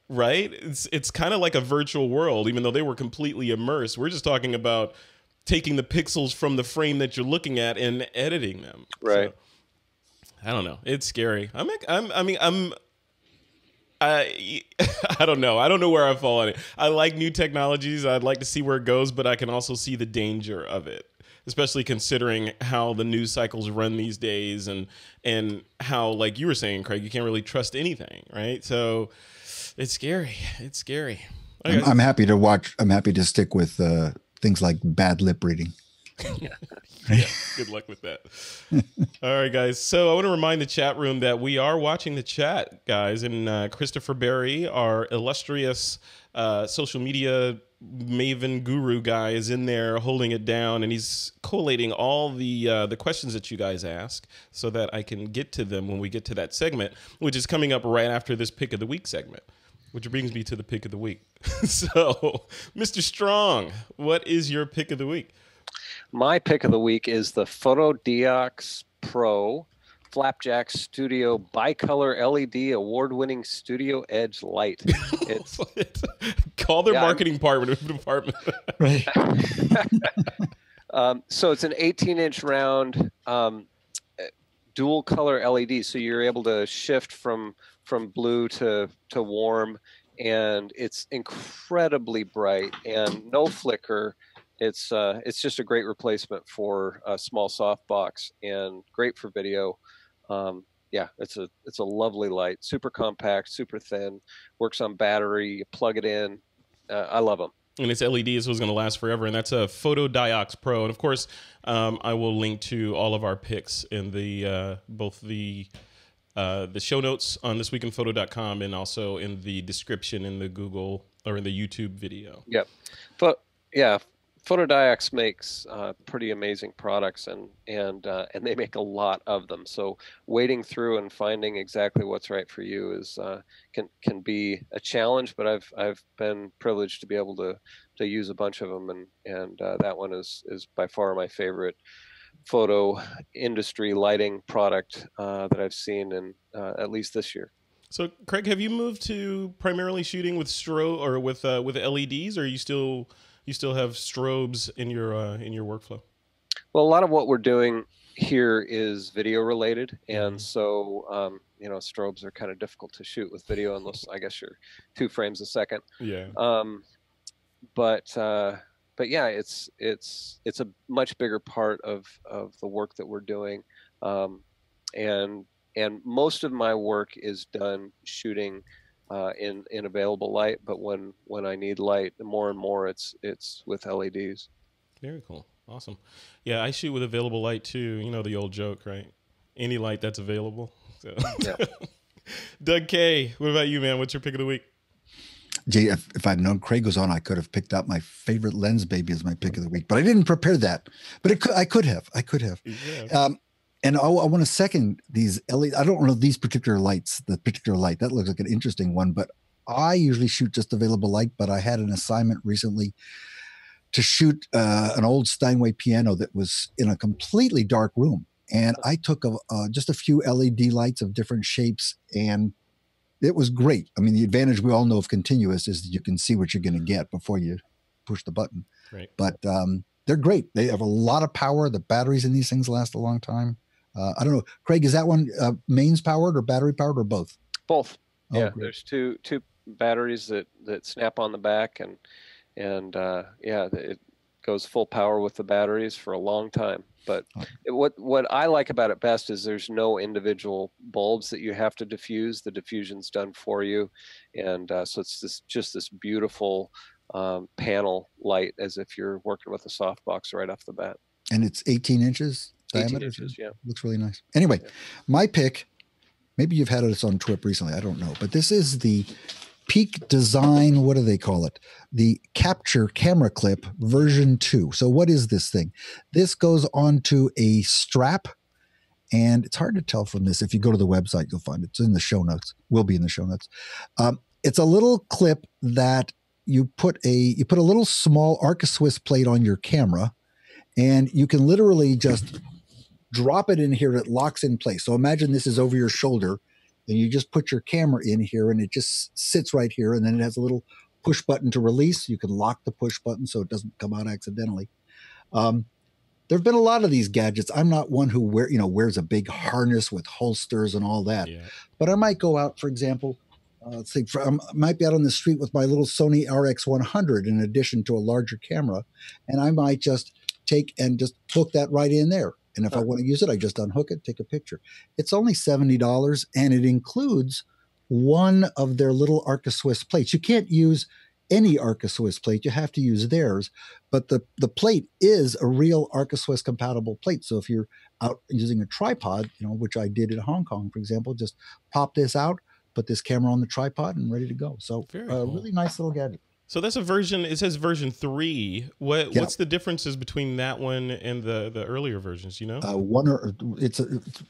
[SPEAKER 1] It's kind of like a virtual world, even though they were completely immersed. We're just talking about taking the pixels from the frame that you're looking at and editing them. Right. So, I don't know. It's scary. I don't know. I don't know where I fall on it. I like new technologies. I'd like to see where it goes, but I can also see the danger of it, especially considering how the news cycles run these days, and how, like you were saying, Craig, you can't really trust anything, right? So it's scary. It's scary. Okay.
[SPEAKER 3] I'm happy to watch. I'm happy to stick with things like bad lip reading.
[SPEAKER 1] Yeah, good luck with that. All right, guys. So I want to remind the chat room that we are watching the chat, guys. And Christopher Berry, our illustrious social media maven guru guy, is in there holding it down, and he's collating all the questions that you guys ask so that I can get to them when we get to that segment, which is coming up right after this Pick of the Week segment, which brings me to the Pick of the Week. So, Mr. Strong, what is your Pick of the Week?
[SPEAKER 2] My pick of the week is the TWiP PRO Flapjack Studio Bicolor LED Award-winning Studio Edge light. It's
[SPEAKER 1] call their marketing department.
[SPEAKER 3] Right.
[SPEAKER 2] So it's an 18-inch round dual color LED. So you're able to shift from blue to warm, and it's incredibly bright and no flicker. It's just a great replacement for a small softbox and great for video. Yeah, it's a lovely light, super compact, super thin, works on battery. You plug it in. I love them.
[SPEAKER 1] And it's LED, so it's going to last forever. And that's a TWiP PRO. And of course, I will link to all of our picks in the both the show notes on thisweekinphoto.com and also in the description in the Google or in the YouTube video.
[SPEAKER 2] Yep. But yeah. Photodiox makes pretty amazing products, and they make a lot of them. So wading through and finding exactly what's right for you is can be a challenge. But I've been privileged to be able to use a bunch of them, and that one is by far my favorite photo industry lighting product that I've seen in at least this year.
[SPEAKER 1] So, Craig, have you moved to primarily shooting with strobe or with LEDs, or are you still have strobes in your workflow?
[SPEAKER 2] Well, a lot of what we're doing here is video related, and so you know, strobes are kind of difficult to shoot with video unless I guess you're 2 frames a second.
[SPEAKER 1] Yeah.
[SPEAKER 2] But yeah, it's a much bigger part of the work that we're doing, and most of my work is done shooting in available light, but when I need light, more and more it's with LEDs.
[SPEAKER 1] Very cool. Awesome. Yeah, I shoot with available light too. You know the old joke, right? Any light that's available. So. Yeah. Doug Kaye, what about you, man? What's your pick of the week?
[SPEAKER 3] Gee, if I'd known Craig was on, I could have picked out my favorite LensBaby as my pick of the week, but I didn't prepare that. But I could have. Yeah. And I want to second these LED. I don't know these particular lights, the particular light. That looks like an interesting one, but I usually shoot just available light, but I had an assignment recently to shoot an old Steinway piano that was in a completely dark room. And I took just a few LED lights of different shapes, and it was great. I mean, the advantage we all know of continuous is that you can see what you're going to get before you push the button.
[SPEAKER 1] Right.
[SPEAKER 3] But they're great. They have a lot of power. The batteries in these things last a long time. I don't know, Craig, is that one mains powered or battery powered or both?
[SPEAKER 2] Both.
[SPEAKER 3] Oh,
[SPEAKER 2] yeah,
[SPEAKER 3] great.
[SPEAKER 2] There's two batteries that snap on the back, and yeah, it goes full power with the batteries for a long time. But what I like about it best is there's no individual bulbs that you have to diffuse. The diffusion's done for you, and so it's just this beautiful panel light, as if you're working with a softbox right off the bat.
[SPEAKER 3] And it's 18 inches?
[SPEAKER 2] 18 inches, yeah.
[SPEAKER 3] Looks really nice. Anyway, my pick, maybe you've had it on TWiP recently, I don't know, but this is the Peak Design, what do they call it? The Capture Camera Clip version 2. So what is this thing? This goes onto a strap, and it's hard to tell from this. If you go to the website, you'll find it. It's in the show notes. Will be in the show notes. It's a little clip that you put a little small Arca-Swiss plate on your camera, and you can literally just drop it in here and it locks in place. So imagine this is over your shoulder, and you just put your camera in here and it just sits right here, and then it has a little push button to release. You can lock the push button so it doesn't come out accidentally. There have been a lot of these gadgets. I'm not one who wears a big harness with holsters and all that, but I might go out, for example, let's see, I might be out on the street with my little Sony RX100 in addition to a larger camera, and I might just take and just hook that right in there. And if I want to use it, I just unhook it, take a picture. It's only $70, and it includes one of their little Arca-Swiss plates. You can't use any Arca-Swiss plate. You have to use theirs. But the plate is a real Arca-Swiss compatible plate. So if you're out using a tripod, which I did in Hong Kong, for example, just pop this out, put this camera on the tripod, and ready to go. So cool. Really nice little gadget.
[SPEAKER 1] So that's a version. It says version 3. What's the differences between that one and the earlier versions?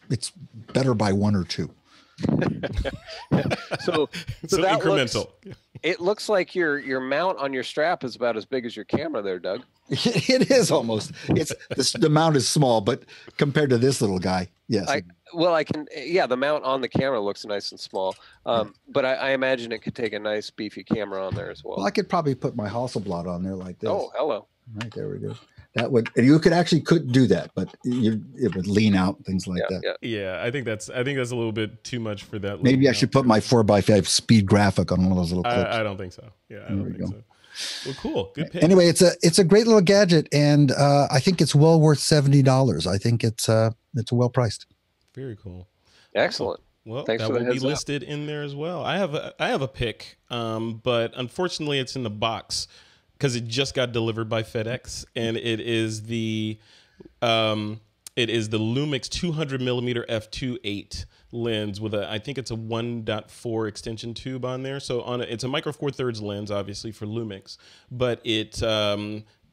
[SPEAKER 3] It's better by 1 or 2.
[SPEAKER 2] so that
[SPEAKER 1] incremental.
[SPEAKER 2] It looks like your mount on your strap is about as big as your camera there, Doug.
[SPEAKER 3] It is almost. The mount is small, but compared to this little guy, yes.
[SPEAKER 2] The mount on the camera looks nice and small, but I imagine it could take a nice beefy camera on there as well.
[SPEAKER 3] Well, I could probably put my Hasselblad on there like this.
[SPEAKER 2] Oh, hello.
[SPEAKER 3] Right, there we go. That would, and you could do that, but it would lean out, things like that.
[SPEAKER 1] Yeah, I think that's a little bit too much for that.
[SPEAKER 3] Maybe I should put my 4x5 speed graphic on one of those little clips.
[SPEAKER 1] I don't think so. Yeah, I don't think so. Well, cool. Good pick.
[SPEAKER 3] Anyway, it's a great little gadget, and I think it's well worth $70. I think it's well priced.
[SPEAKER 1] Very cool.
[SPEAKER 2] Excellent.
[SPEAKER 1] Well, that will be listed in there as well. I have a pick, but unfortunately, it's in the box because it just got delivered by FedEx, and it is the Lumix 200mm f2.8 lens with I think it's a 1.4 extension tube on there. So it's a micro four thirds lens, obviously for Lumix, but it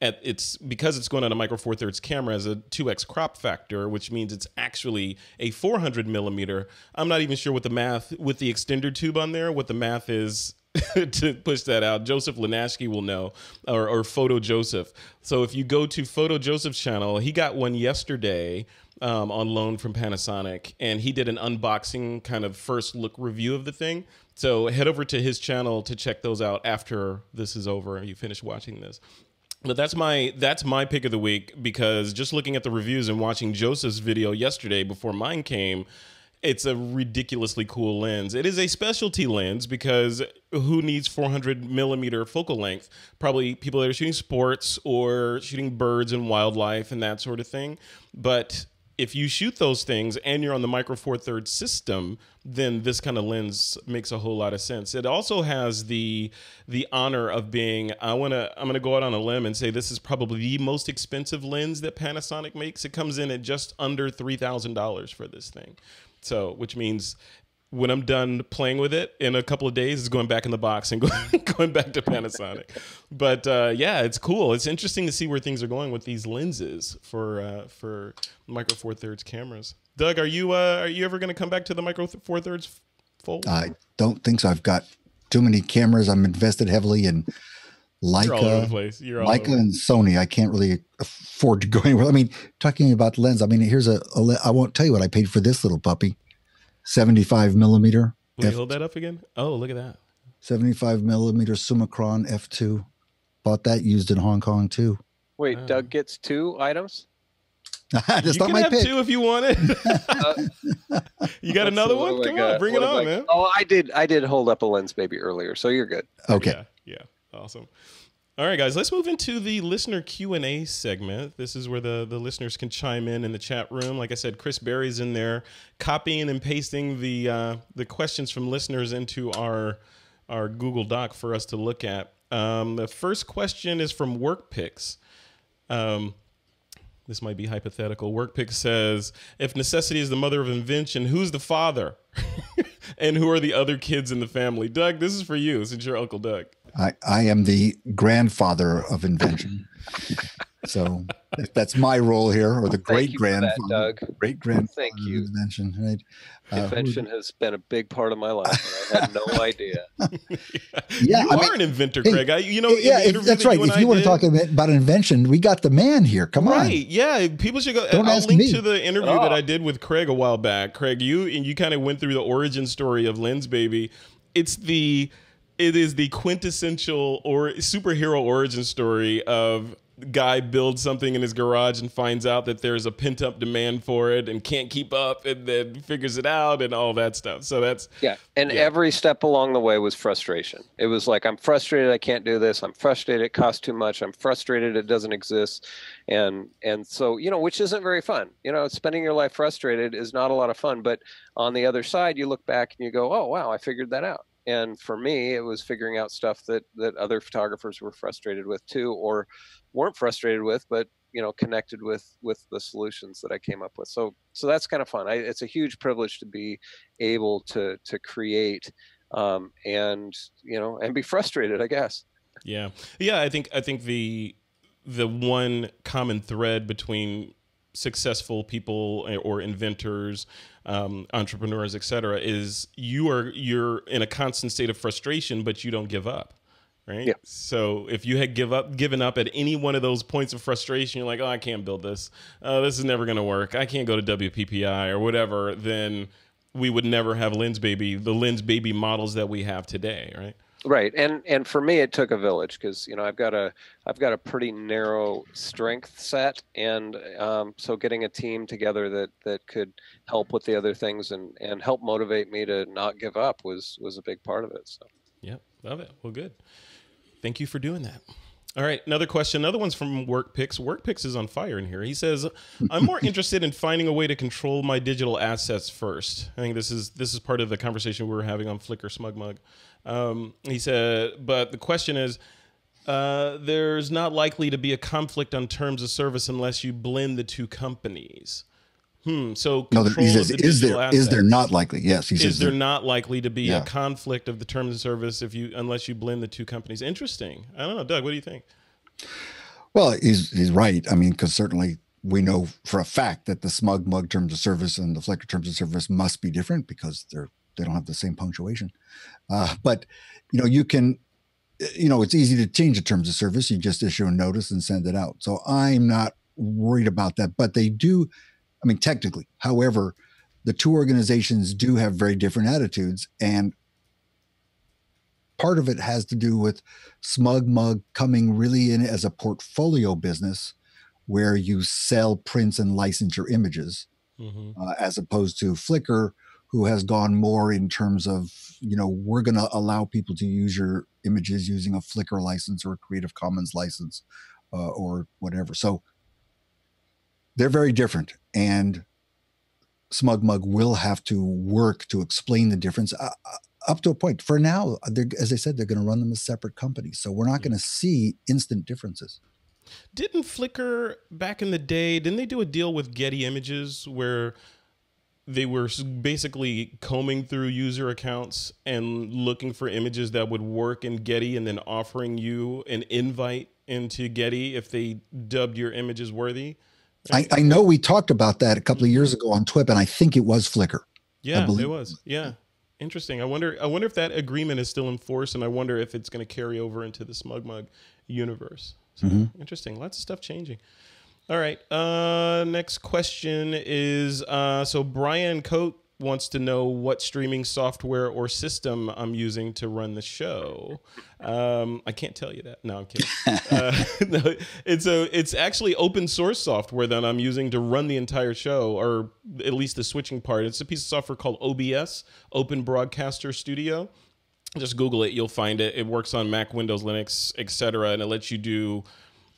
[SPEAKER 1] it's because it's going on a micro four thirds camera as a 2x crop factor, which means it's actually a 400 millimeter. I'm not even sure what the math with the extender tube on there, what the math is to push that out. Joseph Lenashke will know, or Photo Joseph. So if you go to Photo Joseph's channel, he got one yesterday on loan from Panasonic, and he did an unboxing kind of first look review of the thing. So head over to his channel to check those out after this is over and you finish watching this. But that's my pick of the week, because just looking at the reviews and watching Joseph's video yesterday before mine came, it's a ridiculously cool lens. It is a specialty lens because who needs 400 millimeter focal length? Probably people that are shooting sports or shooting birds and wildlife and that sort of thing. But if you shoot those things and you're on the micro four thirds system, then this kind of lens makes a whole lot of sense. It also has the honor of being, I'm gonna go out on a limb and say this is probably the most expensive lens that Panasonic makes. It comes in at just under $3,000 for this thing. So, which means when I'm done playing with it in a couple of days, it's going back in the box and going back to Panasonic. But yeah, it's cool. It's interesting to see where things are going with these lenses for micro four thirds cameras. Doug, are you ever going to come back to the micro four thirds fold?
[SPEAKER 3] I don't think so. I've got too many cameras. I'm invested heavily in Leica,
[SPEAKER 1] You're all over the place. You're all
[SPEAKER 3] Leica
[SPEAKER 1] over.
[SPEAKER 3] and Sony. I can't really afford to go anywhere. I mean, talking about lens, I mean, here's I won't tell you what I paid for this little puppy. 75 millimeter.
[SPEAKER 1] Will you hold that up again? Oh, look at that.
[SPEAKER 3] 75 millimeter Summicron F2. Bought that used in Hong Kong too.
[SPEAKER 2] Wait, Doug gets 2 items?
[SPEAKER 3] That's
[SPEAKER 1] you
[SPEAKER 3] not
[SPEAKER 1] can
[SPEAKER 3] my
[SPEAKER 1] have
[SPEAKER 3] pick.
[SPEAKER 1] 2 if you want it. You got another one? Come on, bring it on, man.
[SPEAKER 2] Oh, I did hold up a LensBaby earlier, so you're good.
[SPEAKER 3] Okay.
[SPEAKER 1] Yeah, awesome. All right, guys, let's move into the listener Q&A segment. This is where the listeners can chime in the chat room. Like I said, Chris Berry's in there copying and pasting the questions from listeners into our Google Doc for us to look at. The first question is from WorkPix. This might be hypothetical. WorkPix says, if necessity is the mother of invention, who's the father? And who are the other kids in the family? Doug, this is for you, since you're Uncle Doug.
[SPEAKER 3] I am the grandfather of invention. So that's my role here, or the great grandfather. Great grandfather.
[SPEAKER 2] Thank you.
[SPEAKER 3] Of invention, right?
[SPEAKER 2] Invention has been a big part of my life, and I had no idea.
[SPEAKER 1] Yeah, you are an inventor, Craig.
[SPEAKER 3] That's right. If you want to talk about invention, we got the man here. Come on.
[SPEAKER 1] Right. Yeah. People should go. I'll link to the interview that I did with Craig a while back. Craig, you kind of went through the origin story of LensBaby. It is the quintessential or superhero origin story of guy builds something in his garage and finds out that there's a pent-up demand for it and can't keep up, and then figures it out and all that stuff. So that's
[SPEAKER 2] every step along the way was frustration. It was like, I'm frustrated I can't do this, I'm frustrated it costs too much, I'm frustrated it doesn't exist. And so, which isn't very fun. Spending your life frustrated is not a lot of fun, but on the other side you look back and you go, oh wow, I figured that out. And for me, it was figuring out stuff that other photographers were frustrated with too, or weren't frustrated with, but connected with the solutions that I came up with. So that's kind of fun. It's a huge privilege to be able to create and be frustrated, I guess.
[SPEAKER 1] Yeah. I think the one common thread between successful people or inventors, entrepreneurs, etc., is you're in a constant state of frustration, but you don't give up, right? Yeah. So if you had given up at any one of those points of frustration, you're like, oh, I can't build this. This is never going to work. I can't go to WPPI or whatever. Then we would never have the LensBaby models that we have today, right?
[SPEAKER 2] Right, and for me, it took a village because I've got a pretty narrow strength set, and so getting a team together that could help with the other things and help motivate me to not give up was a big part of it. So
[SPEAKER 1] yeah, love it. Well, good. Thank you for doing that. All right, another question. Another one's from WorkPix. WorkPix is on fire in here. He says, I'm more interested in finding a way to control my digital assets first. I think this is part of the conversation we were having on Flickr SmugMug. He said, but the question is, there's not likely to be a conflict on terms of service unless you blend the two companies. So
[SPEAKER 3] no, he says, is there not likely? Yes, he says.
[SPEAKER 1] Is there not likely to be a conflict of the terms of service unless you blend the two companies? Interesting. I don't know, Doug. What do you think?
[SPEAKER 3] Well, he's right. I mean, because certainly we know for a fact that the SmugMug terms of service and the Flickr terms of service must be different because they don't have the same punctuation. But you can, it's easy to change the terms of service. You just issue a notice and send it out. So I'm not worried about that. But they do, I mean, technically. However, the two organizations do have very different attitudes, and part of it has to do with SmugMug coming really in as a portfolio business where you sell prints and license your images, as opposed to Flickr, who has gone more in terms of, we're going to allow people to use your images using a Flickr license or a Creative Commons license or whatever. So they're very different. And SmugMug will have to work to explain the difference up to a point. For now, as I said, they're going to run them as separate companies. So we're not going to see instant differences.
[SPEAKER 1] Didn't Flickr back in the day, didn't they do a deal with Getty Images where they were basically combing through user accounts and looking for images that would work in Getty and then offering you an invite into Getty if they dubbed your images worthy?
[SPEAKER 3] I know we talked about that a couple of years ago on TWiP, and I think it was Flickr.
[SPEAKER 1] Yeah, it was. Yeah. Interesting. I wonder if that agreement is still in force, and I wonder if it's going to carry over into the SmugMug universe. So, interesting. Lots of stuff changing. All right. Next question is, so Brian Coate wants to know what streaming software or system I'm using to run the show. I can't tell you that. No, I'm kidding. No, it's actually open source software that I'm using to run the entire show, or at least the switching part. It's a piece of software called OBS, Open Broadcaster Studio. Just Google it, you'll find it. It works on Mac, Windows, Linux, etc., and it lets you do.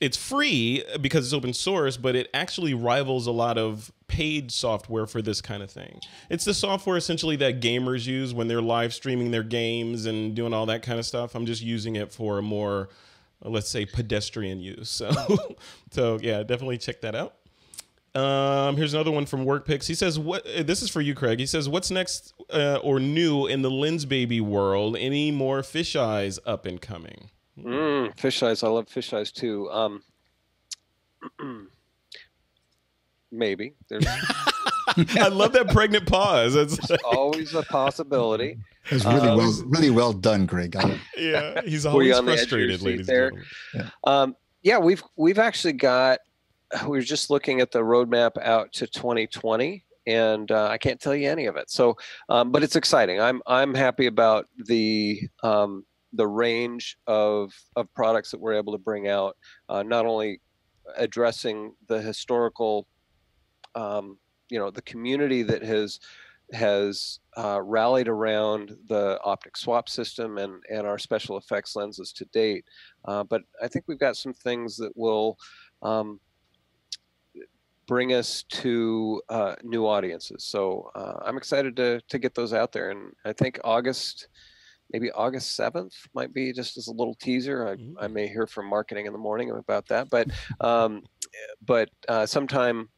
[SPEAKER 1] It's free because it's open source, but it actually rivals a lot of paid software for this kind of thing. It's the software essentially that gamers use when they're live streaming their games and doing all that kind of stuff. I'm just using it for a more, let's say, pedestrian use. So yeah, definitely check that out. Here's another one from WorkPix. He says, this is for you, Craig. He says, what's next or new in the LensBaby world? Any more fisheyes up and coming?
[SPEAKER 2] Fisheyes. I love fisheyes too. Maybe.
[SPEAKER 1] I love that pregnant pause. It's
[SPEAKER 2] always a possibility.
[SPEAKER 3] It's really well done, Greg.
[SPEAKER 1] Yeah, he's always frustrated, ladies and
[SPEAKER 2] gentlemen. Yeah, we've actually got. We were just looking at the roadmap out to 2020, and I can't tell you any of it. So, but it's exciting. I'm happy about the range of products that we're able to bring out, not only addressing the historical, the community that has rallied around the optic swap system and our special effects lenses to date, but I think we've got some things that will bring us to new audiences. So I'm excited to get those out there, and I think maybe August 7th might be just as a little teaser. I may hear from marketing in the morning about that, but sometime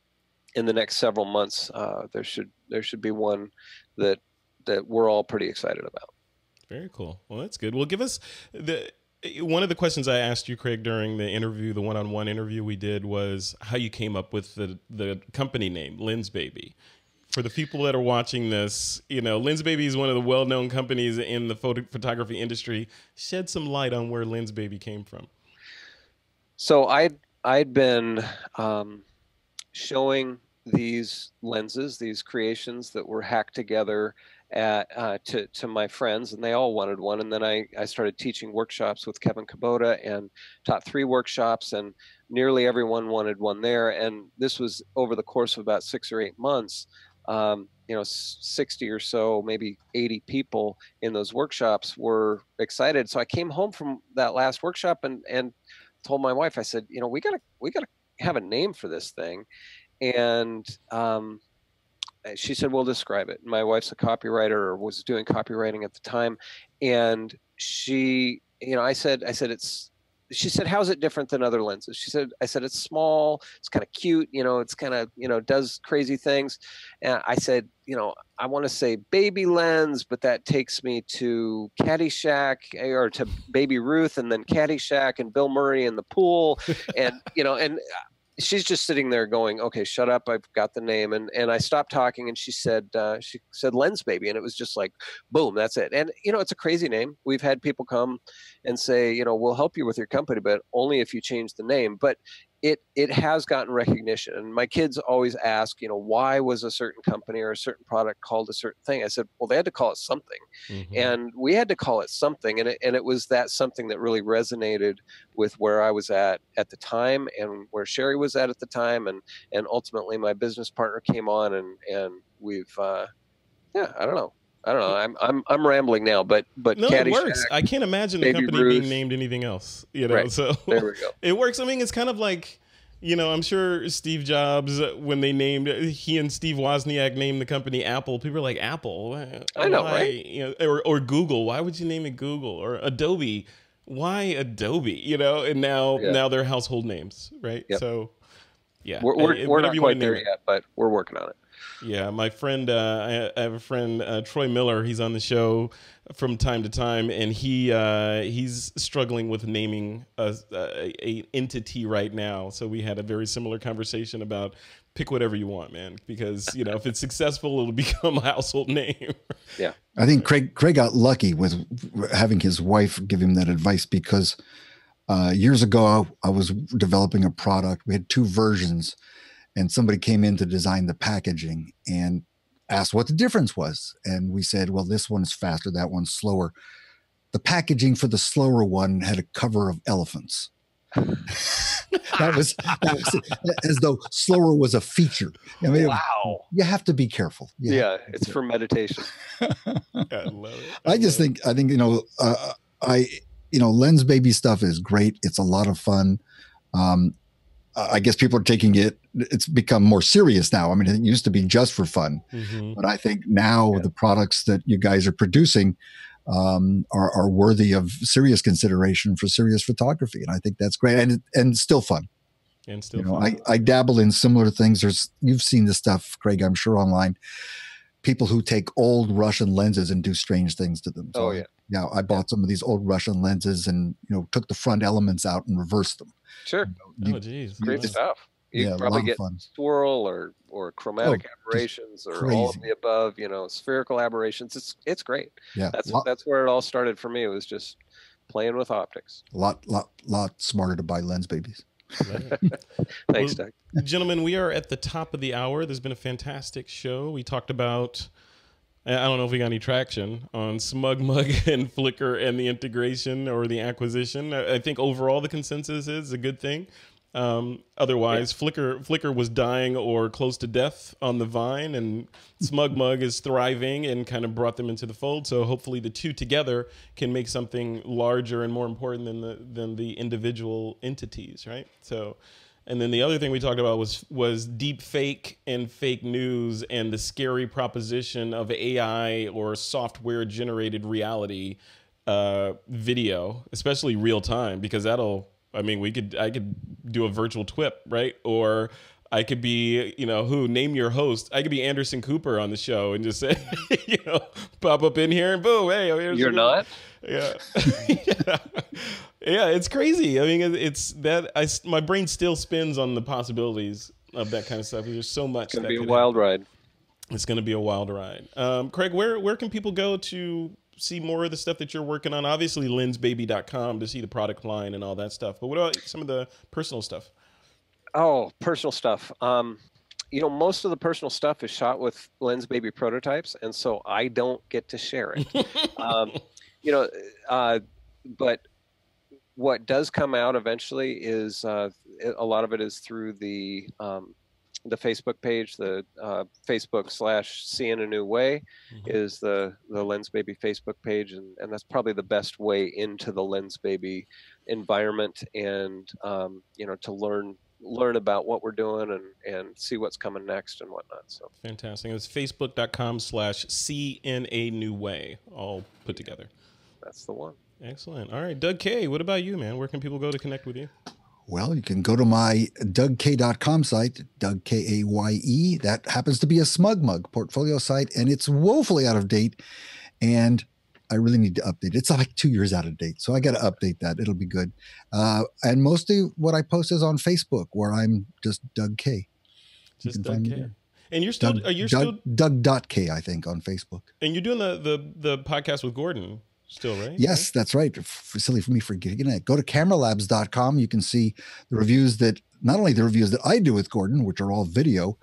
[SPEAKER 2] in the next several months, there should be one that we're all pretty excited about.
[SPEAKER 1] Very cool. Well, that's good. Well, give us one of the questions I asked you, Craig, during the interview, the one-on-one interview we did, was how you came up with the company name, LensBaby. For the people that are watching this, LensBaby is one of the well-known companies in the photography industry. Shed some light on where LensBaby came from.
[SPEAKER 2] So I'd been showing these lenses, these creations that were hacked together to my friends, and they all wanted one. And then I started teaching workshops with Kevin Kubota and taught 3 workshops, and nearly everyone wanted one there. And this was over the course of about 6 or 8 months. 60 or so, maybe 80 people in those workshops were excited. So I came home from that last workshop and told my wife, I said, we gotta have a name for this thing. And she said, well, describe it. My wife's a copywriter, or was doing copywriting at the time. And she, I said, she said, how's it different than other lenses? I said, it's small, it's kind of cute, it's kind of, does crazy things. And I said, I want to say baby lens, but that takes me to Caddyshack, or to Baby Ruth, and then Caddyshack and Bill Murray in the pool. And, and she's just sitting there going, okay, shut up, I've got the name. And I stopped talking, and she said LensBaby, and it was just like, boom, that's it. And it's a crazy name. We've had people come and say, we'll help you with your company, but only if you change the name. But it has gotten recognition. And my kids always ask, why was a certain company or a certain product called a certain thing? I said, well, they had to call it something. And we had to call it something. And it was that something that really resonated with where I was at the time, and where Sherry was at the time. And ultimately my business partner came on, and we've, I don't know. I'm rambling now, but
[SPEAKER 1] no, it works. I can't imagine the company being named anything else.
[SPEAKER 2] Right.
[SPEAKER 1] So
[SPEAKER 2] there we go.
[SPEAKER 1] It works. I mean, it's kind of like, I'm sure Steve Jobs, when he and Steve Wozniak named the company Apple, people are like, Apple?
[SPEAKER 2] I know,
[SPEAKER 1] why?
[SPEAKER 2] Right?
[SPEAKER 1] Or Google. Why would you name it Google? Or Adobe? Why Adobe? And now they're household names, right?
[SPEAKER 2] Yep.
[SPEAKER 1] So yeah,
[SPEAKER 2] we're not quite there yet, but we're working on it.
[SPEAKER 1] Yeah, my friend, I have a friend, Troy Miller. He's on the show from time to time, and he's struggling with naming a entity right now. So we had a very similar conversation about pick whatever you want, man, because if it's successful, it'll become a household name.
[SPEAKER 2] Yeah,
[SPEAKER 3] I think Craig got lucky with having his wife give him that advice, because years ago I was developing a product. We had 2 versions. And somebody came in to design the packaging and asked what the difference was. And we said, well, this one's faster, that one's slower. The packaging for the slower one had a cover of elephants. that was as though slower was a feature. I mean,
[SPEAKER 2] wow.
[SPEAKER 3] You have to be careful.
[SPEAKER 2] It's for meditation.
[SPEAKER 1] I love it.
[SPEAKER 3] I think LensBaby stuff is great. It's a lot of fun. I guess people are taking it's become more serious now. I mean, it used to be just for fun, but I think now the products that you guys are producing are worthy of serious consideration for serious photography. And I think that's great, and still fun.
[SPEAKER 1] And still fun.
[SPEAKER 3] I dabble in similar things. You've seen this stuff, Craig, I'm sure, online. People who take old Russian lenses and do strange things to them. So I bought some of these old Russian lenses and took the front elements out and reversed them.
[SPEAKER 2] Sure.
[SPEAKER 1] Oh, geez.
[SPEAKER 2] Great stuff. You can probably get swirl or chromatic aberrations, or all of the above, spherical aberrations. It's great.
[SPEAKER 3] Yeah.
[SPEAKER 2] That's where it all started for me. It was just playing with optics.
[SPEAKER 3] A lot smarter to buy LensBabies.
[SPEAKER 2] Thanks, Doug.
[SPEAKER 1] Gentlemen, we are at the top of the hour. There's been a fantastic show. We talked about, I don't know if we got any traction on SmugMug and Flickr and the integration or the acquisition. I think overall the consensus is a good thing. Otherwise, Flickr was dying or close to death on the vine, and SmugMug is thriving and kind of brought them into the fold. So hopefully the two together can make something larger and more important than the individual entities, right? So, and then the other thing we talked about was deep fake and fake news, and the scary proposition of AI or software generated reality video, especially real time, because I could do a virtual TWiP, right? Or I could be, name your host. I could be Anderson Cooper on the show and just say, pop up in here and boom, hey,
[SPEAKER 2] you're not.
[SPEAKER 1] Yeah. Yeah, it's crazy. I mean, it's that my brain still spins on the possibilities of that kind of stuff. There's so much.
[SPEAKER 2] It's gonna be a wild ride.
[SPEAKER 1] It's gonna be a wild ride. Craig, where can people go to see more of the stuff that you're working on? Obviously, LensBaby.com to see the product line and all that stuff. But what about some of the personal stuff?
[SPEAKER 2] Oh, personal stuff. Most of the personal stuff is shot with LensBaby prototypes, and so I don't get to share it. But what does come out eventually is a lot of it is through the Facebook page, the Facebook/Seeing a New Way is the LensBaby Facebook page, and that's probably the best way into the LensBaby environment, and to learn about what we're doing and see what's coming next and whatnot. So
[SPEAKER 1] fantastic. It's facebook.com/CNA New Way, all put together.
[SPEAKER 2] That's the one.
[SPEAKER 1] Excellent. All right, Doug Kaye, what about you, man? Where can people go to connect with you?
[SPEAKER 3] Well, you can go to my DougKaye.com site, Doug Kaye. That happens to be a SmugMug portfolio site, and it's woefully out of date. And I really need to update it. It's like 2 years out of date, so I got to update that. It'll be good. And mostly what I post is on Facebook, where I'm just Doug Kaye.
[SPEAKER 1] Just Doug Kaye. And you're still
[SPEAKER 3] Doug.Kaye, I think, on Facebook.
[SPEAKER 1] And you're doing the podcast with Gordon still, right?
[SPEAKER 3] Yes, that's right. Silly for me forgetting it. Go to cameralabs.com. You can see the reviews that, not only the reviews that I do with Gordon, which are all video,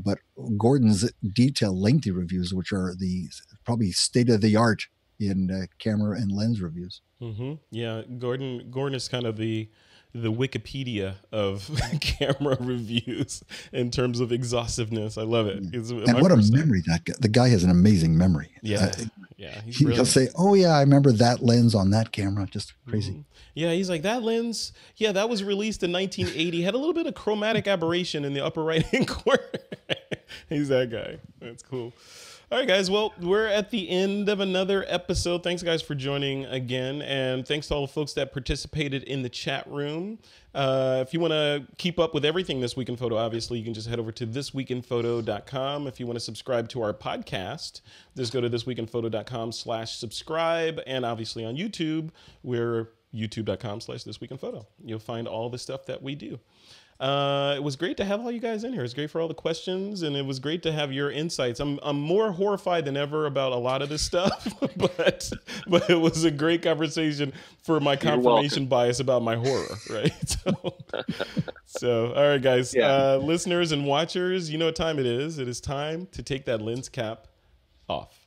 [SPEAKER 3] but Gordon's detailed, lengthy reviews, which are the probably state of the art in camera and lens reviews.
[SPEAKER 1] Mm-hmm. Yeah, Gordon is kind of the Wikipedia of camera reviews in terms of exhaustiveness. I love it.
[SPEAKER 3] And what a memory that guy. The guy has an amazing memory.
[SPEAKER 1] Yeah.
[SPEAKER 3] He'll say, "Oh yeah, I remember that lens on that camera." Just crazy.
[SPEAKER 1] Mm-hmm. Yeah, he's like, that lens. Yeah, that was released in 1980. Had a little bit of chromatic aberration in the upper right-hand corner. He's that guy. That's cool. All right, guys. Well, we're at the end of another episode. Thanks, guys, for joining again. And thanks to all the folks that participated in the chat room. If you want to keep up with everything This Week in Photo, obviously, you can just head over to thisweekinphoto.com. If you want to subscribe to our podcast, just go to thisweekinphoto.com/subscribe. And obviously on YouTube, we're youtube.com/thisweekinphoto. You'll find all the stuff that we do. It was great to have all you guys in here. It's great for all the questions, and it was great to have your insights. I'm more horrified than ever about a lot of this stuff, but it was a great conversation for my confirmation bias about my horror, right? So all right, guys, listeners and watchers, you know what time it is. It is time to take that lens cap off.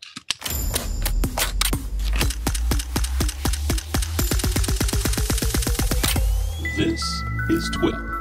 [SPEAKER 1] This is TWiP.